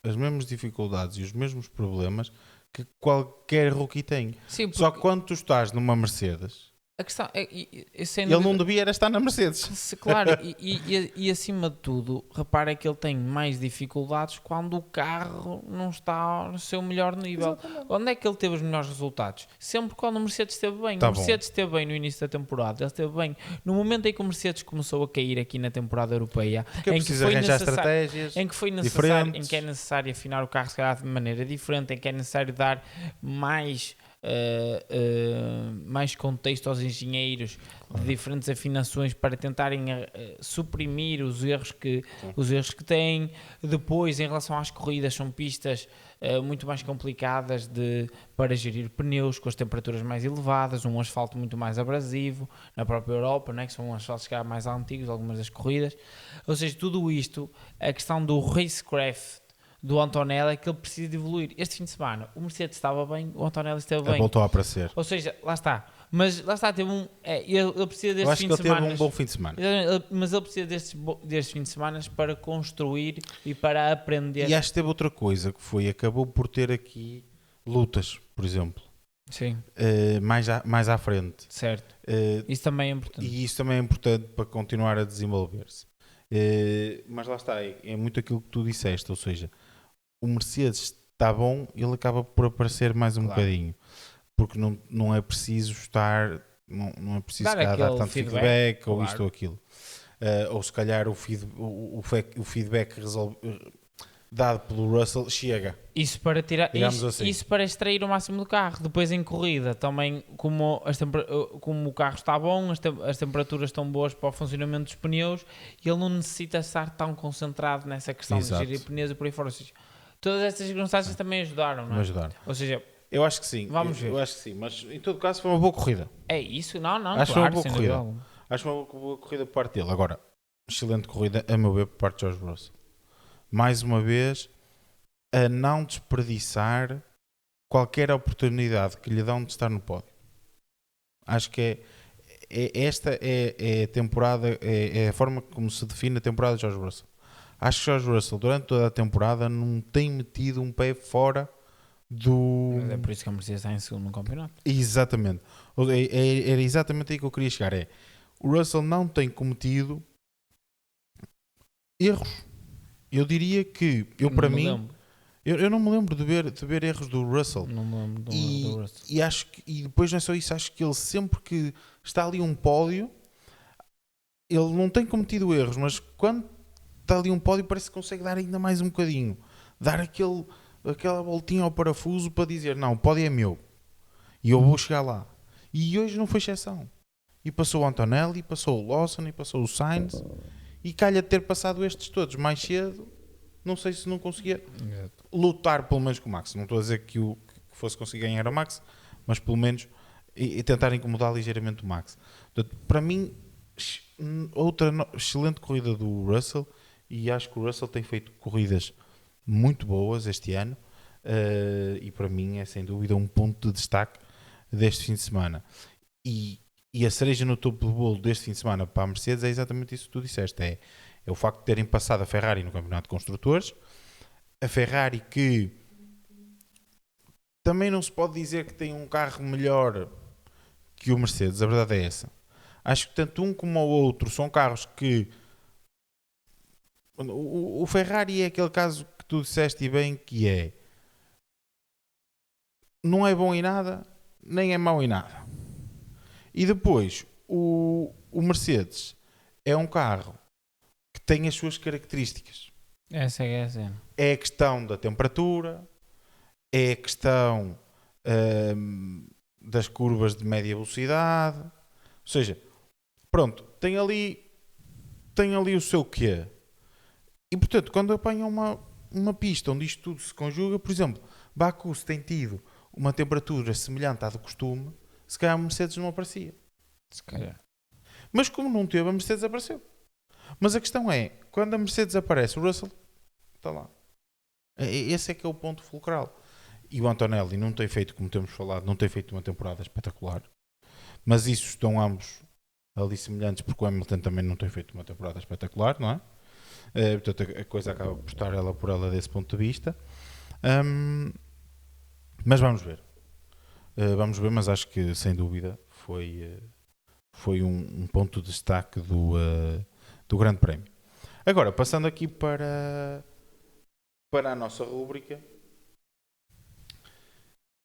Speaker 2: as mesmas dificuldades e os mesmos problemas que qualquer rookie tem. Sim, porque... Só que quando tu estás numa Mercedes,
Speaker 1: a questão é,
Speaker 2: ele não devia era estar na Mercedes.
Speaker 1: Claro, e acima de tudo, repara que ele tem mais dificuldades quando o carro não está no seu melhor nível. Exatamente. Onde é que ele teve os melhores resultados? Sempre quando o Mercedes esteve bem. O Mercedes esteve bem no início da temporada, ele esteve bem. No momento em que o Mercedes começou a cair aqui na temporada europeia,
Speaker 2: em que foi estratégias
Speaker 1: em que foi necessário, em que é necessário afinar o carro se calhar de maneira diferente, em que é necessário dar mais contexto aos engenheiros de diferentes afinações para tentarem suprimir os erros que têm. Depois, em relação às corridas, são pistas muito mais complicadas para gerir pneus, com as temperaturas mais elevadas, um asfalto muito mais abrasivo na própria Europa, né, que são asfaltos mais antigos, algumas das corridas. Ou seja, tudo isto, a questão do racecraft do Antonelli é que ele precisa de evoluir. Este fim de semana o Mercedes estava bem, o Antonelli esteve bem.
Speaker 2: Voltou a aparecer.
Speaker 1: Ou seja, lá está. Mas lá está, teve ele precisa deste fim de semana.
Speaker 2: Teve um bom fim de semana.
Speaker 1: Mas ele precisa destes fins de semana para construir e para aprender.
Speaker 2: E acho que teve outra coisa que acabou por ter aqui lutas, por exemplo.
Speaker 1: Sim,
Speaker 2: mais à frente.
Speaker 1: certo.
Speaker 2: Uh,
Speaker 1: Isso também é importante.
Speaker 2: e isso também é importante para continuar a desenvolver-se. Mas lá está, é muito aquilo que tu disseste, ou seja, o Mercedes está bom, ele acaba por aparecer mais um
Speaker 1: Claro.
Speaker 2: bocadinho, porque não é preciso estar, não é preciso
Speaker 1: Dar
Speaker 2: dar
Speaker 1: aquele
Speaker 2: tanto
Speaker 1: feedback,
Speaker 2: ou
Speaker 1: claro.
Speaker 2: isto ou aquilo. Ou se calhar o feedback dado pelo Russell chega.
Speaker 1: Isso para tirar,
Speaker 2: Digamos
Speaker 1: isso,
Speaker 2: assim.
Speaker 1: isso para extrair o máximo do carro. Depois em corrida também, como o carro está bom, as temperaturas estão boas para o funcionamento dos pneus, ele não necessita estar tão concentrado nessa questão
Speaker 2: Exato.
Speaker 1: de gerir pneus e por aí fora. Ou seja, todas estas circunstâncias também ajudaram, não é?
Speaker 2: Me ajudaram.
Speaker 1: Ou seja,
Speaker 2: Eu acho que sim.
Speaker 1: Vamos ver.
Speaker 2: Eu acho que sim, mas em todo caso foi uma boa corrida.
Speaker 1: é isso? Não,
Speaker 2: Acho
Speaker 1: claro,
Speaker 2: uma boa
Speaker 1: sem
Speaker 2: corrida.
Speaker 1: dúvida alguma.
Speaker 2: Acho uma boa corrida por parte dele. Agora, excelente corrida, a meu ver, por parte de George Russell. Mais uma vez, a não desperdiçar qualquer oportunidade que lhe dão de estar no pódio. Acho que esta é a temporada, é a forma como se define a temporada de George Russell. Acho que George Russell, durante toda a temporada, não tem metido um pé fora do...
Speaker 1: Mas é por isso que a Mercedes está em segundo no campeonato.
Speaker 2: Exatamente. Era exatamente aí que eu queria chegar. O Russell não tem cometido erros. Eu diria que, para mim, eu não me lembro de ver erros do Russell.
Speaker 1: Não me lembro do Russell.
Speaker 2: E acho que, e depois não é só isso, acho que ele sempre que está ali um pódio, ele não tem cometido erros, mas quando está ali um pódio parece que consegue dar ainda mais um bocadinho. Dar aquela voltinha ao parafuso para dizer, não, o pódio é meu. E eu vou chegar lá. E hoje não foi exceção. E passou o Antonelli, passou o Lawson, e passou o Sainz. E calha de ter passado estes todos mais cedo, não sei se não conseguia lutar pelo menos com o Max. Não estou a dizer que fosse conseguir ganhar o Max, mas pelo menos e tentar incomodar ligeiramente o Max. Portanto, para mim, outra excelente corrida do Russell, e acho que o Russell tem feito corridas muito boas este ano, e para mim é sem dúvida um ponto de destaque deste fim de semana. E a cereja no topo do bolo deste fim de semana para a Mercedes é exatamente isso que tu disseste. É o facto de terem passado a Ferrari no Campeonato de Construtores. A Ferrari que também não se pode dizer que tem um carro melhor que o Mercedes. A verdade é essa. Acho que tanto um como o outro são carros que... O Ferrari é aquele caso que tu disseste bem, que é... Não é bom em nada, nem é mau em nada. E depois, o Mercedes é um carro que tem as suas características.
Speaker 1: Essa é a cena.
Speaker 2: É a questão da temperatura, é a questão das curvas de média velocidade. Ou seja, pronto, tem ali o seu quê. E portanto, quando apanha uma pista onde isto tudo se conjuga, por exemplo, Baku se tem tido uma temperatura semelhante à do costume, se calhar a Mercedes não aparecia.
Speaker 1: Se calhar.
Speaker 2: Mas como não teve, a Mercedes apareceu. Mas a questão é, quando a Mercedes aparece, o Russell está lá. Esse é que é o ponto fulcral. E o Antonelli não tem feito, como temos falado, não tem feito uma temporada espetacular. Mas isso estão ambos ali semelhantes, porque o Hamilton também não tem feito uma temporada espetacular, não é? Portanto, a coisa acaba por estar ela por ela desse ponto de vista. Mas vamos ver. Mas acho que sem dúvida foi um ponto de destaque do Grande Prémio. Agora, passando aqui para a nossa rúbrica,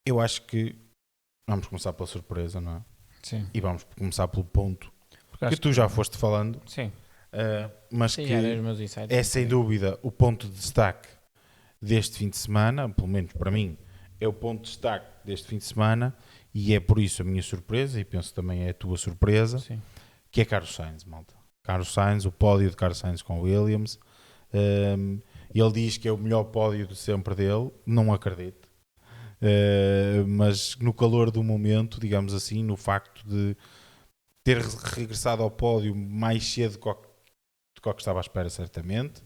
Speaker 2: eu acho que vamos começar pela surpresa, não é?
Speaker 1: Sim.
Speaker 2: E vamos começar pelo ponto
Speaker 1: Porque
Speaker 2: que tu já foste falando,
Speaker 1: Sim.
Speaker 2: mas
Speaker 1: Sim,
Speaker 2: que
Speaker 1: já os meus insights.
Speaker 2: é sem dúvida o ponto de destaque deste fim de semana, pelo menos para mim, é o ponto de destaque deste fim de semana, e é por isso a minha surpresa, e penso também é a tua surpresa,
Speaker 1: Sim.
Speaker 2: que é Carlos Sainz, malta. Carlos Sainz, o pódio de Carlos Sainz com Williams. Ele diz que é o melhor pódio de sempre dele, não acredito. Mas no calor do momento, digamos assim, no facto de ter regressado ao pódio mais cedo do que estava à espera, certamente,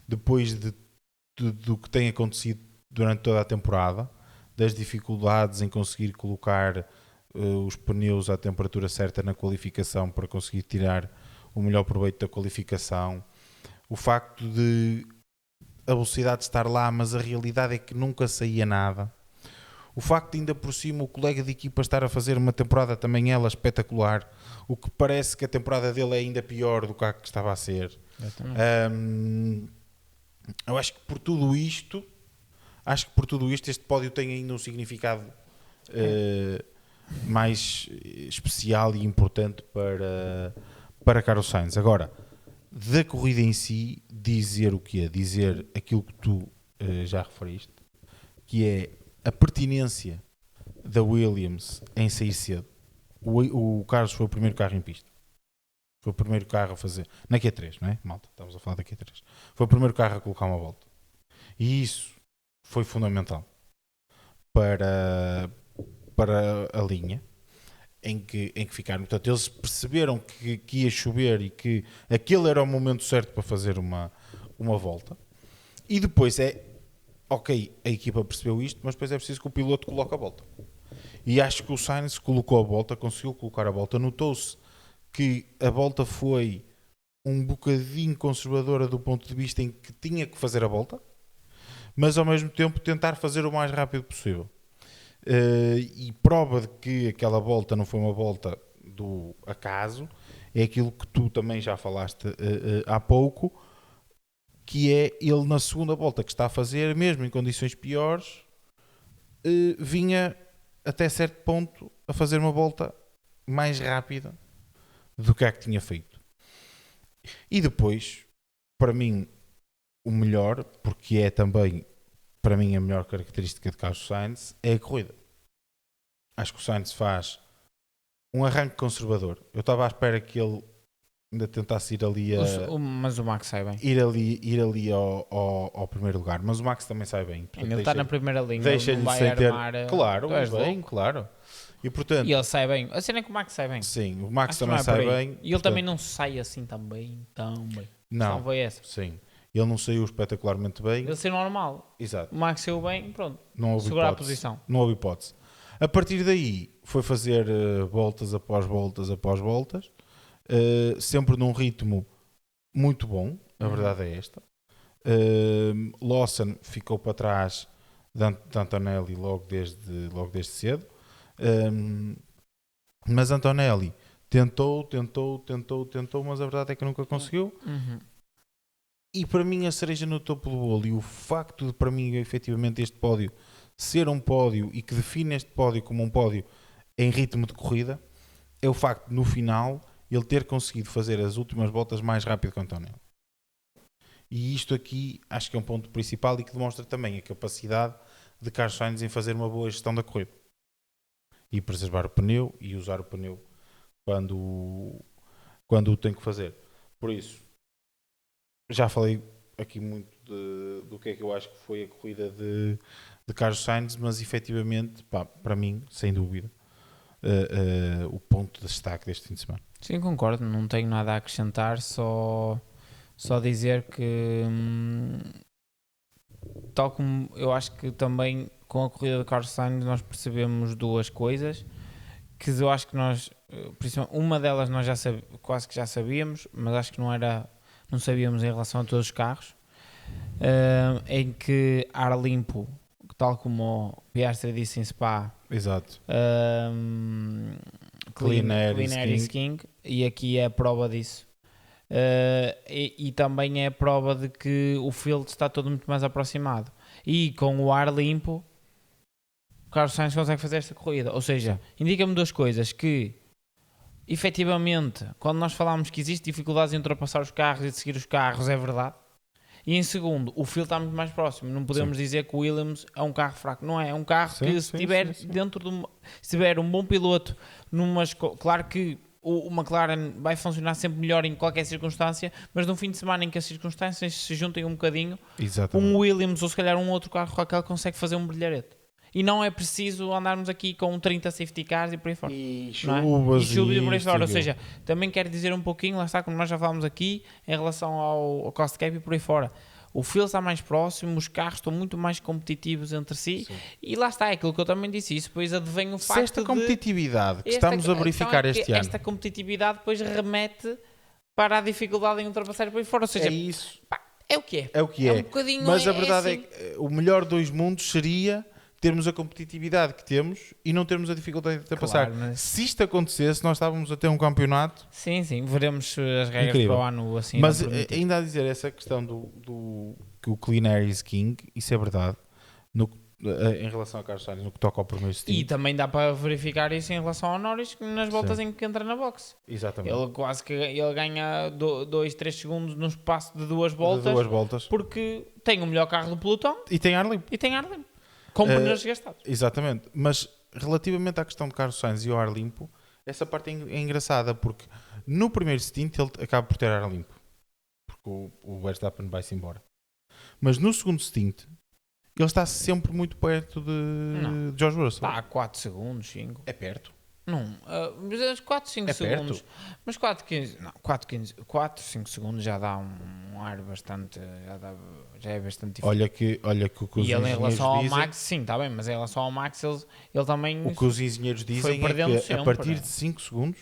Speaker 2: depois do que tem acontecido durante toda a temporada, das dificuldades em conseguir colocar os pneus à temperatura certa na qualificação para conseguir tirar o melhor proveito da qualificação, o facto de a velocidade estar lá, mas a realidade é que nunca saía nada, O facto de ainda por cima o colega de equipa estar a fazer uma temporada também ela espetacular, o que parece que a temporada dele é ainda pior do que a que estava a ser. Eu acho que por tudo isto este pódio tem ainda um significado mais especial e importante para Carlos Sainz. Agora, da corrida em si, dizer o que é? Dizer aquilo que tu já referiste, que é a pertinência da Williams em sair cedo. O Carlos foi o primeiro carro em pista. Foi o primeiro carro a fazer. Na Q3, não é? Malta, estamos a falar da Q3. Foi o primeiro carro a colocar uma volta. E isso foi fundamental para a linha em que ficaram. Portanto, eles perceberam que ia chover e que aquele era o momento certo para fazer uma volta. E depois ok, a equipa percebeu isto, mas depois é preciso que o piloto coloque a volta. E acho que o Sainz colocou a volta, conseguiu colocar a volta. Notou-se que a volta foi um bocadinho conservadora do ponto de vista em que tinha que fazer a volta, mas ao mesmo tempo tentar fazer o mais rápido possível. E prova de que aquela volta não foi uma volta do acaso é aquilo que tu também já falaste há pouco, que é ele na segunda volta que está a fazer, mesmo em condições piores, vinha até certo ponto a fazer uma volta mais rápida do que a que tinha feito. E depois, para mim, o melhor, porque é também para mim a melhor característica de Carlos Sainz, é a corrida. Acho que o Sainz faz um arranque conservador. Eu estava à espera que ele ainda tentasse ir ali
Speaker 1: mas o Max sai bem.
Speaker 2: Ir ali ao primeiro lugar. Mas o Max também sai bem. Portanto,
Speaker 1: ele está na primeira linha,
Speaker 2: deixa
Speaker 1: ele não vai armar...
Speaker 2: Claro, bem, claro. E, portanto,
Speaker 1: ele sai bem. A cena é que o Max sai bem.
Speaker 2: Sim, o Max também sai bem.
Speaker 1: E ele também não sai assim tão bem.
Speaker 2: Não,
Speaker 1: foi essa.
Speaker 2: Sim. Ele não saiu espetacularmente bem.
Speaker 1: Ele saiu normal.
Speaker 2: Exato.
Speaker 1: O Max saiu bem, pronto.
Speaker 2: Não houve
Speaker 1: segurar
Speaker 2: hipótese.
Speaker 1: A posição.
Speaker 2: Não houve hipótese. A partir daí, foi fazer voltas após voltas após voltas. Sempre num ritmo muito bom, a verdade é esta. Lawson ficou para trás de Antonelli logo desde cedo, mas Antonelli tentou, mas a verdade é que nunca conseguiu. E para mim a cereja no topo do bolo e o facto de para mim efetivamente este pódio ser um pódio e que define este pódio como um pódio em ritmo de corrida é o facto de no final ele ter conseguido fazer as últimas voltas mais rápido que o Antonelli. E isto aqui acho que é um ponto principal e que demonstra também a capacidade de Carlos Sainz em fazer uma boa gestão da corrida. E preservar o pneu e usar o pneu quando o tem que fazer. Por isso, já falei aqui muito do que é que eu acho que foi a corrida de Carlos Sainz, mas efetivamente, para mim, sem dúvida, o ponto de destaque deste fim de semana.
Speaker 1: Sim, concordo, não tenho nada a acrescentar, só dizer que tal como eu acho que também com a corrida de Carlos Sainz nós percebemos duas coisas que eu acho que nós, uma delas nós quase que já sabíamos, mas acho que não sabíamos em relação a todos os carros, em que ar limpo, tal como o Piastri disse em Spa,
Speaker 2: exato.
Speaker 1: Clean Air is King, e aqui é a prova disso. E também é a prova de que o field está todo muito mais aproximado. E com o ar limpo, o Carlos Sainz consegue fazer esta corrida. Ou seja, indica-me duas coisas: que efetivamente, quando nós falamos que existe dificuldades em ultrapassar os carros e de seguir os carros, é verdade. E em segundo, o field está muito mais próximo. Não podemos dizer que o Williams é um carro fraco. Não é. É um carro que se tiver dentro de se tiver um bom piloto, claro que o McLaren vai funcionar sempre melhor em qualquer circunstância, mas num fim de semana em que as circunstâncias se juntem um bocadinho, um Williams ou se calhar um outro carro qualquer consegue fazer um brilharete. E não é preciso andarmos aqui com 30 safety cars e por aí fora.
Speaker 2: E chuvas
Speaker 1: e por aí fora. Ou seja, também quero dizer um pouquinho, lá está, como nós já falámos aqui, em relação ao cost cap e por aí fora. O field está mais próximo, os carros estão muito mais competitivos entre si. Sim. E lá está, é aquilo que eu também disse. Isso depois advém o facto
Speaker 2: esta competitividade que estamos a verificar este ano.
Speaker 1: Esta competitividade depois remete para a dificuldade em ultrapassar por aí fora. Ou seja,
Speaker 2: é isso.
Speaker 1: É o que é.
Speaker 2: É o que é.
Speaker 1: Um bocadinho
Speaker 2: mas a verdade é que o melhor dos mundos seria termos a competitividade que temos e não termos a dificuldade de ultrapassar.
Speaker 1: Mas...
Speaker 2: Se isto acontecesse, nós estávamos a ter um campeonato.
Speaker 1: Sim, veremos as regras
Speaker 2: incrível.
Speaker 1: para o ano assim.
Speaker 2: Mas ainda a dizer essa questão que o Clean Air is King, isso é verdade. Em relação a Carlos Sainz, no que toca ao primeiro stint.
Speaker 1: E também dá para verificar isso em relação ao Norris nas voltas em que entra na box.
Speaker 2: Exatamente.
Speaker 1: Ele quase que ele ganha 2, 3 segundos no espaço de 2 voltas. Porque tem o melhor carro do pelotão.
Speaker 2: E tem ar limpo.
Speaker 1: Com pneus gastados.
Speaker 2: Exatamente. Mas relativamente à questão de Carlos Sainz e o ar limpo, essa parte é engraçada porque no primeiro stint ele acaba por ter ar limpo. Porque o Verstappen vai-se embora. Mas no segundo stint ele está sempre muito perto de George Russell.
Speaker 1: Está a 4 segundos, 5.
Speaker 2: É perto.
Speaker 1: Não, mas 4, 5 segundos.
Speaker 2: Perto.
Speaker 1: Mas 4, 5 segundos já dá um ar bastante. Já é bastante diferente.
Speaker 2: Olha que o que os
Speaker 1: e ele em
Speaker 2: engenheiros
Speaker 1: relação ao
Speaker 2: dizem,
Speaker 1: Max, sim, está bem, mas em relação ao Max, ele também.
Speaker 2: o que os engenheiros dizem é que
Speaker 1: sempre.
Speaker 2: a partir de 5 segundos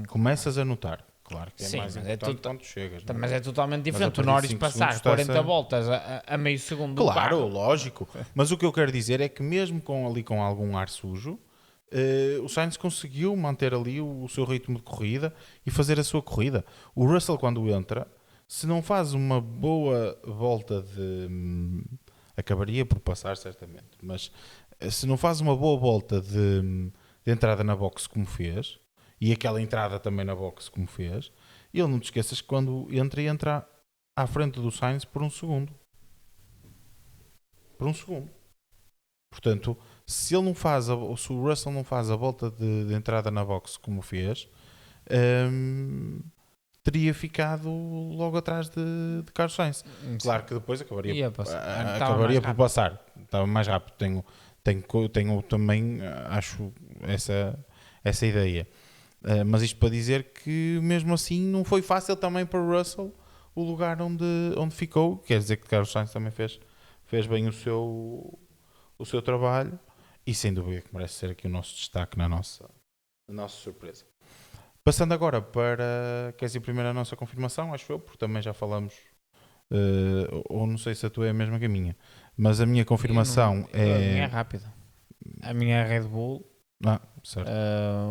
Speaker 2: começas a notar. Claro que é mais importante quando chegas.
Speaker 1: Mas é totalmente diferente. O Norris passar 40 voltas a meio segundo do
Speaker 2: Claro,
Speaker 1: carro.
Speaker 2: lógico. Mas o que eu quero dizer é que mesmo com algum ar sujo, o Sainz conseguiu manter ali o seu ritmo de corrida e fazer a sua corrida. O Russell, quando entra, se não faz uma boa volta acabaria por passar certamente, mas se não faz uma boa volta de entrada na box como fez, e aquela entrada também na box como fez, ele não te esqueças que quando entra à frente do Sainz por um segundo. Portanto, se ele não faz, se o Russell não faz a volta de entrada na box como fez, teria ficado logo atrás de Carlos Sainz.
Speaker 1: Sim.
Speaker 2: Claro que depois acabaria
Speaker 1: por
Speaker 2: passar. Estava mais rápido. Tenho também, acho, essa ideia. Mas isto para dizer que mesmo assim não foi fácil também para o Russell o lugar onde ficou. Quer dizer que Carlos Sainz também fez bem o seu trabalho e sem dúvida que merece ser aqui o nosso destaque na nossa surpresa. Passando agora para, queres ir primeiro a nossa confirmação, acho eu, porque também já falamos, ou não sei se a tua é a mesma que a minha, mas a minha confirmação
Speaker 1: A minha é rápida. A minha é Red Bull.
Speaker 2: Certo.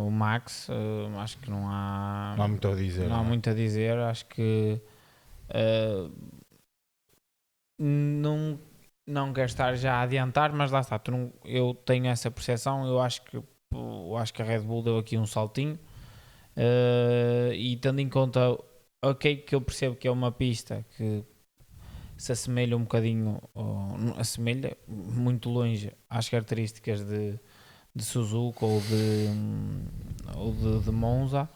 Speaker 1: O Max, acho que não há
Speaker 2: muito a dizer.
Speaker 1: Não há muito a dizer. Acho que não quero estar já a adiantar, mas lá está. Eu tenho essa percepção. Eu acho que a Red Bull deu aqui um saltinho. E tendo em conta, que eu percebo que é uma pista que se assemelha um bocadinho, ou não assemelha muito longe às características de Suzuka ou de Monza.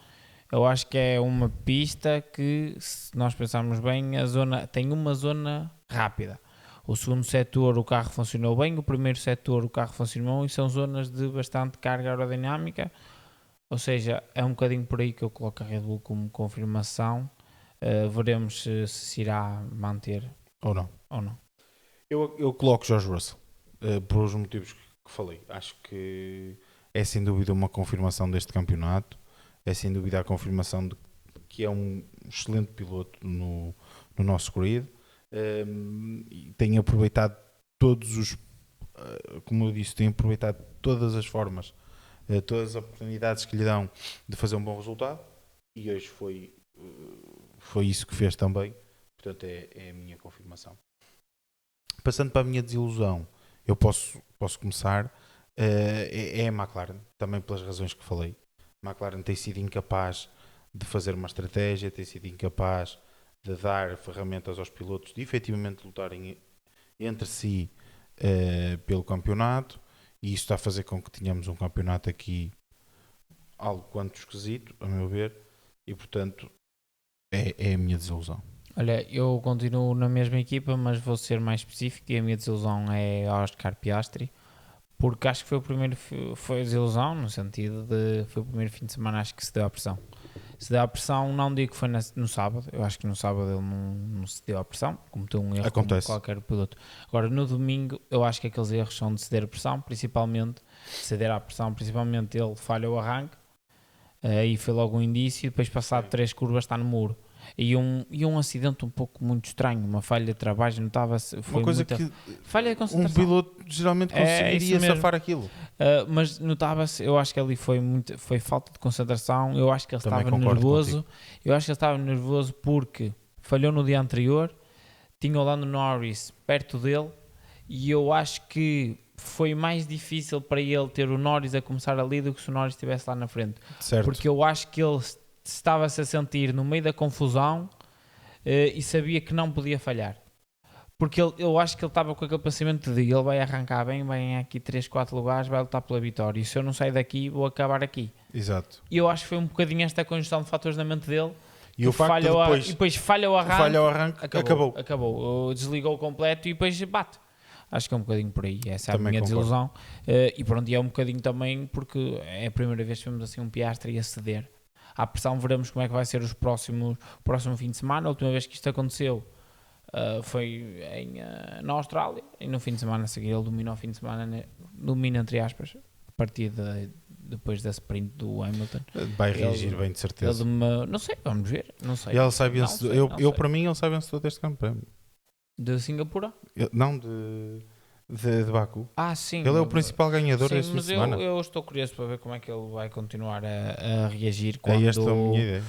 Speaker 1: Eu acho que é uma pista que, se nós pensarmos bem, tem uma zona rápida. O segundo setor o carro funcionou bem, o primeiro setor o carro funcionou e são zonas de bastante carga aerodinâmica. Ou seja, é um bocadinho por aí que eu coloco a Red Bull como confirmação. Veremos se irá manter
Speaker 2: ou não. Eu coloco George Russell por os motivos que falei. Acho que é sem dúvida uma confirmação deste campeonato, é sem dúvida a confirmação de que é um excelente piloto no nosso grid. Tem aproveitado como eu disse, tem aproveitado todas as formas, todas as oportunidades que lhe dão de fazer um bom resultado e hoje foi isso que fez também. Portanto é a minha confirmação. Passando para a minha desilusão, eu posso começar. É a McLaren, também pelas razões que falei. A McLaren tem sido incapaz de fazer uma estratégia, tem sido incapaz de dar ferramentas aos pilotos de efetivamente lutarem entre si pelo campeonato, e isso está a fazer com que tenhamos um campeonato aqui algo quanto esquisito, a meu ver, e portanto é a minha desilusão.
Speaker 1: Olha, eu continuo na mesma equipa, mas vou ser mais específico e a minha desilusão é Oscar Piastri, porque acho que foi desilusão no sentido de foi o primeiro fim de semana acho que se deu a pressão. Se deu a pressão, não digo que foi no sábado, eu acho que no sábado ele não se deu a pressão, cometeu um erro como qualquer piloto. Agora no domingo eu acho que aqueles erros são de ceder a pressão, principalmente ele falha o arranque, aí foi logo um indício, depois passado 3 curvas está no muro. E um acidente um pouco muito estranho, uma falha de trabalho, notava-se. Foi
Speaker 2: Uma coisa
Speaker 1: muita
Speaker 2: que
Speaker 1: falha de
Speaker 2: um
Speaker 1: concentração.
Speaker 2: piloto geralmente
Speaker 1: É
Speaker 2: conseguiria
Speaker 1: isso mesmo.
Speaker 2: safar aquilo.
Speaker 1: Mas notava-se, eu acho que ali foi falta de concentração. Eu acho que ele
Speaker 2: Também
Speaker 1: estava
Speaker 2: concordo
Speaker 1: nervoso.
Speaker 2: contigo.
Speaker 1: Eu acho que ele estava nervoso porque falhou no dia anterior, tinha o Lando Norris perto dele, e eu acho que foi mais difícil para ele ter o Norris a começar ali do que se o Norris estivesse lá na frente.
Speaker 2: Certo.
Speaker 1: Porque eu acho que ele estava-se a sentir no meio da confusão e sabia que não podia falhar. Porque eu acho que ele estava com aquele pensamento de ele vai arrancar bem, vai ganhar aqui 3, 4 lugares, vai lutar pela vitória. E se eu não sair daqui, vou acabar aqui.
Speaker 2: Exato.
Speaker 1: E eu acho que foi um bocadinho esta conjunção de fatores na mente dele.
Speaker 2: E o facto de
Speaker 1: depois falha o arranque.
Speaker 2: Falha o arranque, acabou.
Speaker 1: Desligou completo e depois bate. Acho que é um bocadinho por aí. Essa é a
Speaker 2: Também
Speaker 1: minha
Speaker 2: concordo.
Speaker 1: desilusão. E pronto, e é um bocadinho também porque é a primeira vez que vemos assim um Piastri a ceder. À pressão, veremos como é que vai ser o próximo fim de semana. A última vez que isto aconteceu foi na Austrália, e no fim de semana a seguir ele domina o fim de semana, domina entre aspas, a partir depois da sprint do Hamilton.
Speaker 2: Vai reagir bem, de certeza.
Speaker 1: Não sei, vamos ver. Não sei.
Speaker 2: E ele sai vencedor.
Speaker 1: Não sei.
Speaker 2: Para mim, ele sai vencedor deste Grande Prémio.
Speaker 1: De Singapura?
Speaker 2: Não, de Baku.
Speaker 1: Sim.
Speaker 2: Ele é o principal ganhador deste fim de semana.
Speaker 1: Eu estou curioso para ver como é que ele vai continuar a reagir
Speaker 2: É esta a minha ideia.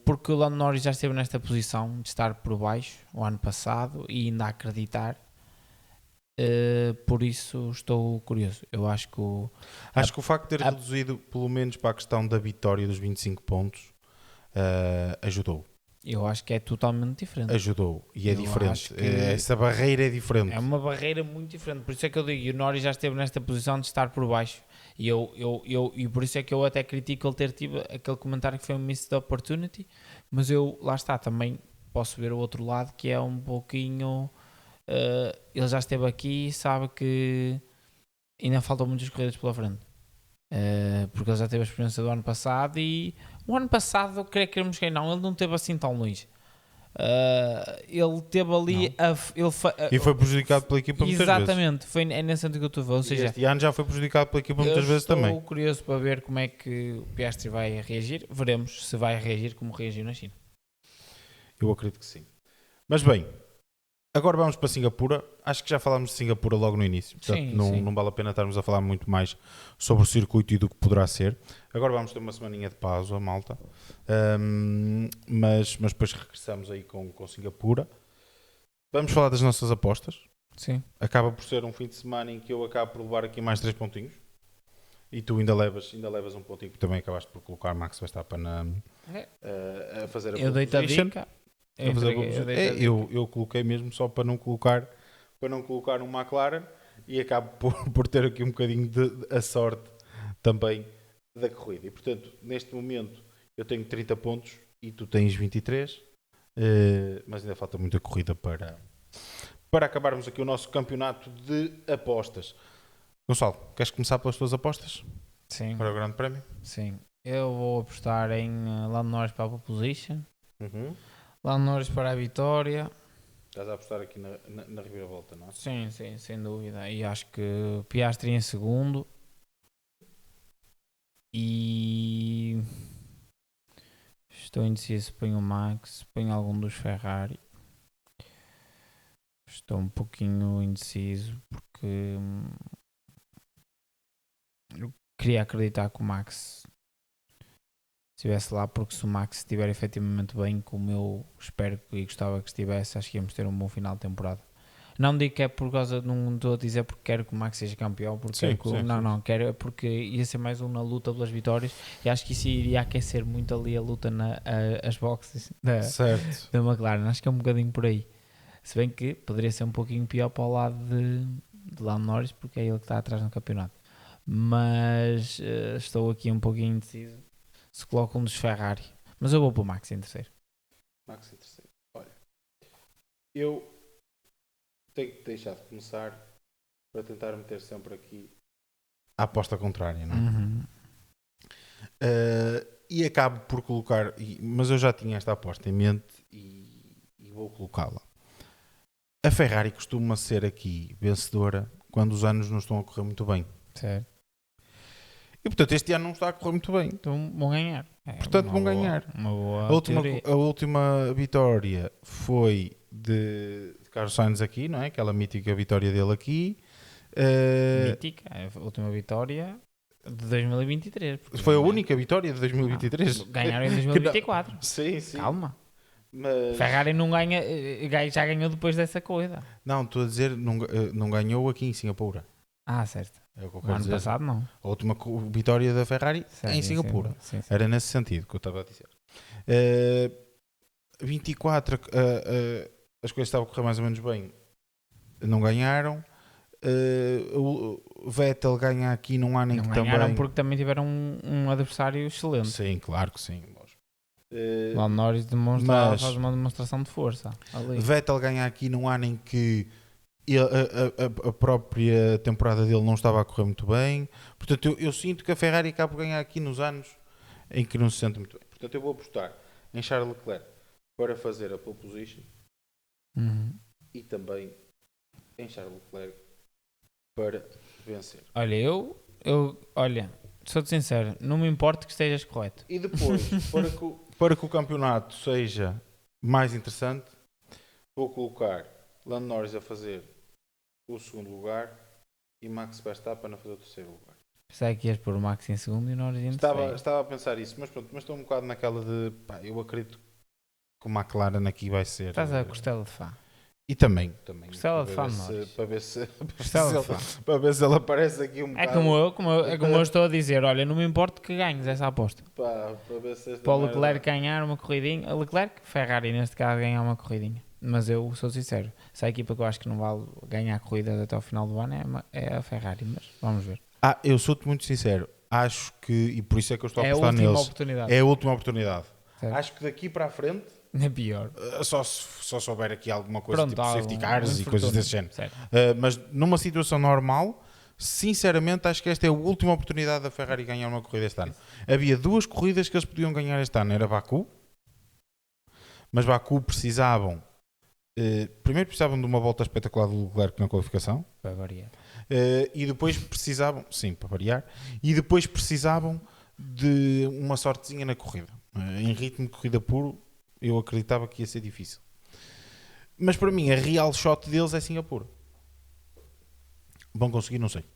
Speaker 1: Porque o Lando Norris já esteve nesta posição de estar por baixo o ano passado e ainda a acreditar. Por isso estou curioso. Eu acho que
Speaker 2: Acho que o facto de ter reduzido pelo menos para a questão da vitória dos 25 pontos ajudou.
Speaker 1: Eu acho que é totalmente diferente.
Speaker 2: Ajudou e é
Speaker 1: Eu
Speaker 2: diferente.
Speaker 1: acho que
Speaker 2: Essa barreira é diferente.
Speaker 1: É uma barreira muito diferente. Por isso é que eu digo, e o Norris já esteve nesta posição de estar por baixo. E por isso é que eu até critico ele ter tido aquele comentário que foi um missed opportunity. Mas lá está, também posso ver o outro lado, que é um pouquinho... ele já esteve aqui e sabe que ainda faltam muitas corridas pela frente. Porque ele já teve a experiência do ano passado e o ano passado, queremos que não, ele não teve assim tão longe. Ele teve ali
Speaker 2: e foi prejudicado pela equipa muitas vezes.
Speaker 1: Exatamente, é nesse sentido que eu estou a ver. Ou seja,
Speaker 2: este ano já foi prejudicado pela equipa muitas vezes também.
Speaker 1: Estou curioso para ver como é que o Piastri vai reagir. Veremos se vai reagir como reagiu na China.
Speaker 2: Eu acredito que sim. Mas bem, agora vamos para Singapura. Acho que já falámos de Singapura logo no início. Portanto,
Speaker 1: Sim.
Speaker 2: não vale a pena estarmos a falar muito mais sobre o circuito e do que poderá ser. Agora vamos ter uma semaninha de pausa, malta. Mas depois regressamos aí com Singapura. Vamos falar das nossas apostas.
Speaker 1: Sim.
Speaker 2: Acaba por ser um fim de semana em que eu acabo por levar aqui mais 3 pontinhos. E tu ainda levas um pontinho, porque também acabaste por colocar Max Verstappen a fazer a
Speaker 1: Eu dei-te a dica.
Speaker 2: Eu coloquei mesmo só para não colocar um McLaren e acabo por ter aqui um bocadinho de a sorte também da corrida. E portanto, neste momento eu tenho 30 pontos e tu tens 23, mas ainda falta muita corrida para acabarmos aqui o nosso campeonato de apostas. Gonçalo, queres começar pelas tuas apostas?
Speaker 1: Sim.
Speaker 2: Para o Grande Prémio?
Speaker 1: Sim. Eu vou apostar em Lando Norris para a pole position. Lando Norris para a vitória.
Speaker 2: Estás a apostar aqui na reviravolta, não é?
Speaker 1: Sim, sem dúvida. E acho que Piastri em segundo. E estou indeciso. Ponho o Max, ponho algum dos Ferrari. Estou um pouquinho indeciso porque eu queria acreditar que o Max estivesse lá, porque se o Max estiver efetivamente bem, como eu espero e gostava que estivesse, acho que íamos ter um bom final de temporada. Não digo que é por causa, não estou a dizer porque quero que o Max seja campeão, porque quero porque ia ser mais um na luta pelas vitórias e acho que isso iria aquecer muito ali a luta as boxes da McLaren. Acho que é um bocadinho por aí. Se bem que poderia ser um pouquinho pior para o lado de Lando Norris, porque é ele que está atrás no campeonato. Mas estou aqui um pouquinho indeciso se coloco um dos Ferrari. Mas eu vou para o Max em terceiro.
Speaker 2: Max em terceiro. Olha, eu tenho que deixar de começar para tentar meter sempre aqui a aposta contrária, não é? E acabo por colocar, mas eu já tinha esta aposta em mente e vou colocá-la. A Ferrari costuma ser aqui vencedora quando os anos não estão a correr muito bem.
Speaker 1: Certo.
Speaker 2: E portanto este ano não está a correr muito bem.
Speaker 1: Então vão ganhar.
Speaker 2: Portanto, vão ganhar.
Speaker 1: Uma boa
Speaker 2: A última vitória foi de Carlos Sainz aqui, não é? Aquela mítica vitória dele aqui.
Speaker 1: Mítica, a última vitória de 2023.
Speaker 2: Foi a única vitória de 2023.
Speaker 1: Ganharam em 2024.
Speaker 2: Sim.
Speaker 1: Calma.
Speaker 2: Mas...
Speaker 1: Ferrari não ganha, já ganhou depois dessa corrida.
Speaker 2: Não, estou a dizer, não ganhou aqui em Singapura.
Speaker 1: Certo.
Speaker 2: É o que eu
Speaker 1: No
Speaker 2: quero
Speaker 1: ano
Speaker 2: dizer.
Speaker 1: passado não.
Speaker 2: A última vitória da Ferrari em Singapura.
Speaker 1: Sim.
Speaker 2: Era nesse sentido que eu estava a dizer. 24, as coisas estavam a correr mais ou menos bem. Não ganharam. O Vettel ganha aqui num ano em
Speaker 1: não
Speaker 2: que
Speaker 1: ganharam
Speaker 2: também...
Speaker 1: porque também tiveram um adversário excelente.
Speaker 2: Sim, claro que sim.
Speaker 1: O Norris faz uma demonstração de força. Ali.
Speaker 2: Vettel ganha aqui num ano em que a própria temporada dele não estava a correr muito bem. Portanto, eu sinto que a Ferrari acaba por ganhar aqui nos anos em que não se sente muito bem. Portanto, eu vou apostar em Charles Leclerc para fazer a pole position e também em Charles Leclerc para vencer.
Speaker 1: Olha, sou-te sincero, não me importa que estejas correto.
Speaker 2: E depois, para que o campeonato seja mais interessante, vou colocar Lando Norris a fazer o segundo lugar e Max Verstappen a fazer o terceiro lugar.
Speaker 1: Pensei que ias pôr o Max em segundo e o Norris em terceiro.
Speaker 2: Estava a pensar isso, mas pronto, mas estou um bocado naquela de eu acredito que o McLaren aqui vai ser.
Speaker 1: Estás a costela de fã.
Speaker 2: E também
Speaker 1: Costela de fã,
Speaker 2: para ver se ele aparece aqui um
Speaker 1: É
Speaker 2: bocado.
Speaker 1: como eu estou a dizer, olha, não me importa que ganhes essa aposta.
Speaker 2: Para ver se
Speaker 1: para o Leclerc ganhar uma corridinha, Leclerc, Ferrari neste caso ganhar uma corridinha. Mas eu sou sincero, se a equipa que eu acho que não vale ganhar corridas até ao final do ano é a Ferrari, mas vamos ver.
Speaker 2: Eu sou-te muito sincero, acho que, e por isso é que eu estou a apostar
Speaker 1: neles.
Speaker 2: É a última oportunidade.
Speaker 1: Certo.
Speaker 2: Acho que daqui para a frente
Speaker 1: é pior.
Speaker 2: Só souber aqui alguma coisa tipo safety cars e
Speaker 1: infortúnio.
Speaker 2: coisas desse género.
Speaker 1: Certo.
Speaker 2: Mas numa situação normal, sinceramente acho que esta é a última oportunidade da Ferrari ganhar uma corrida este ano. Havia 2 corridas que eles podiam ganhar este ano, era Baku, mas Baku precisavam primeiro precisavam de uma volta espetacular do Leclerc na qualificação
Speaker 1: para variar.
Speaker 2: E depois precisavam, sim, para variar, e depois precisavam de uma sortezinha na corrida. Em ritmo de corrida puro eu acreditava que ia ser difícil, mas para mim a real shot deles é Singapura. Vão conseguir, não sei,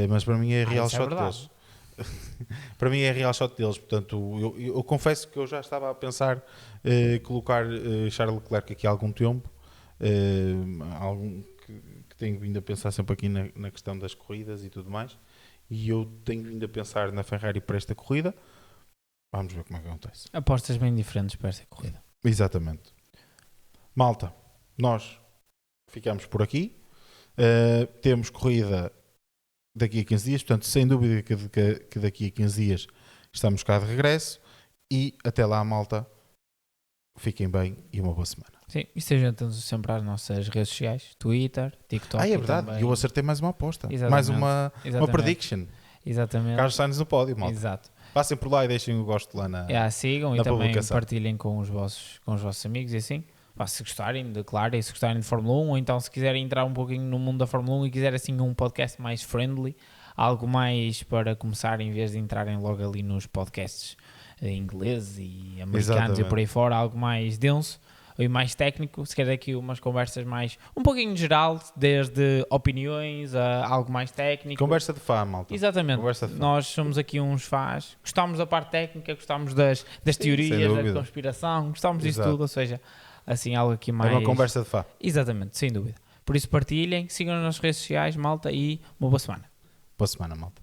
Speaker 2: mas para mim é a real shot deles. Para mim é a real shot deles. Portanto, eu confesso que eu já estava a pensar colocar Charles Leclerc aqui há algum tempo, que tenho vindo a pensar sempre aqui na questão das corridas e tudo mais, e eu tenho vindo a pensar na Ferrari para esta corrida. Vamos ver como é que acontece.
Speaker 1: Apostas bem diferentes para esta corrida.
Speaker 2: Exatamente. Malta, nós ficamos por aqui. Temos corrida daqui a 15 dias, portanto, sem dúvida que daqui a 15 dias estamos cá de regresso. E até lá, malta, fiquem bem e uma boa semana.
Speaker 1: Sim, e estejam atentos sempre às nossas redes sociais, Twitter, TikTok.
Speaker 2: É verdade,
Speaker 1: também.
Speaker 2: Eu acertei mais uma aposta.
Speaker 1: Exatamente.
Speaker 2: Mais uma prediction.
Speaker 1: Exatamente.
Speaker 2: Carlos Sainz no pódio, malta.
Speaker 1: Exato.
Speaker 2: Passem por lá e deixem o gosto lá na
Speaker 1: sigam
Speaker 2: na
Speaker 1: e também
Speaker 2: publicação.
Speaker 1: partilhem com os vossos amigos e assim. Se gostarem, declarem, se gostarem de Fórmula 1, ou então se quiserem entrar um pouquinho no mundo da Fórmula 1 e quiserem assim um podcast mais friendly, algo mais para começar em vez de entrarem logo ali nos podcasts ingleses e americanos. Exatamente. E por aí fora, algo mais denso e mais técnico, se quer aqui umas conversas mais, um pouquinho geral, desde opiniões a algo mais técnico.
Speaker 2: Conversa de fã, malta.
Speaker 1: Exatamente. Nós somos aqui uns fãs, gostamos da parte técnica, gostamos das teorias, da conspiração, gostamos disso tudo, ou seja, assim algo aqui mais...
Speaker 2: É uma conversa de fã.
Speaker 1: Exatamente, sem dúvida. Por isso partilhem, sigam nas nossas redes sociais, malta, e uma boa semana.
Speaker 2: Boa semana, malta.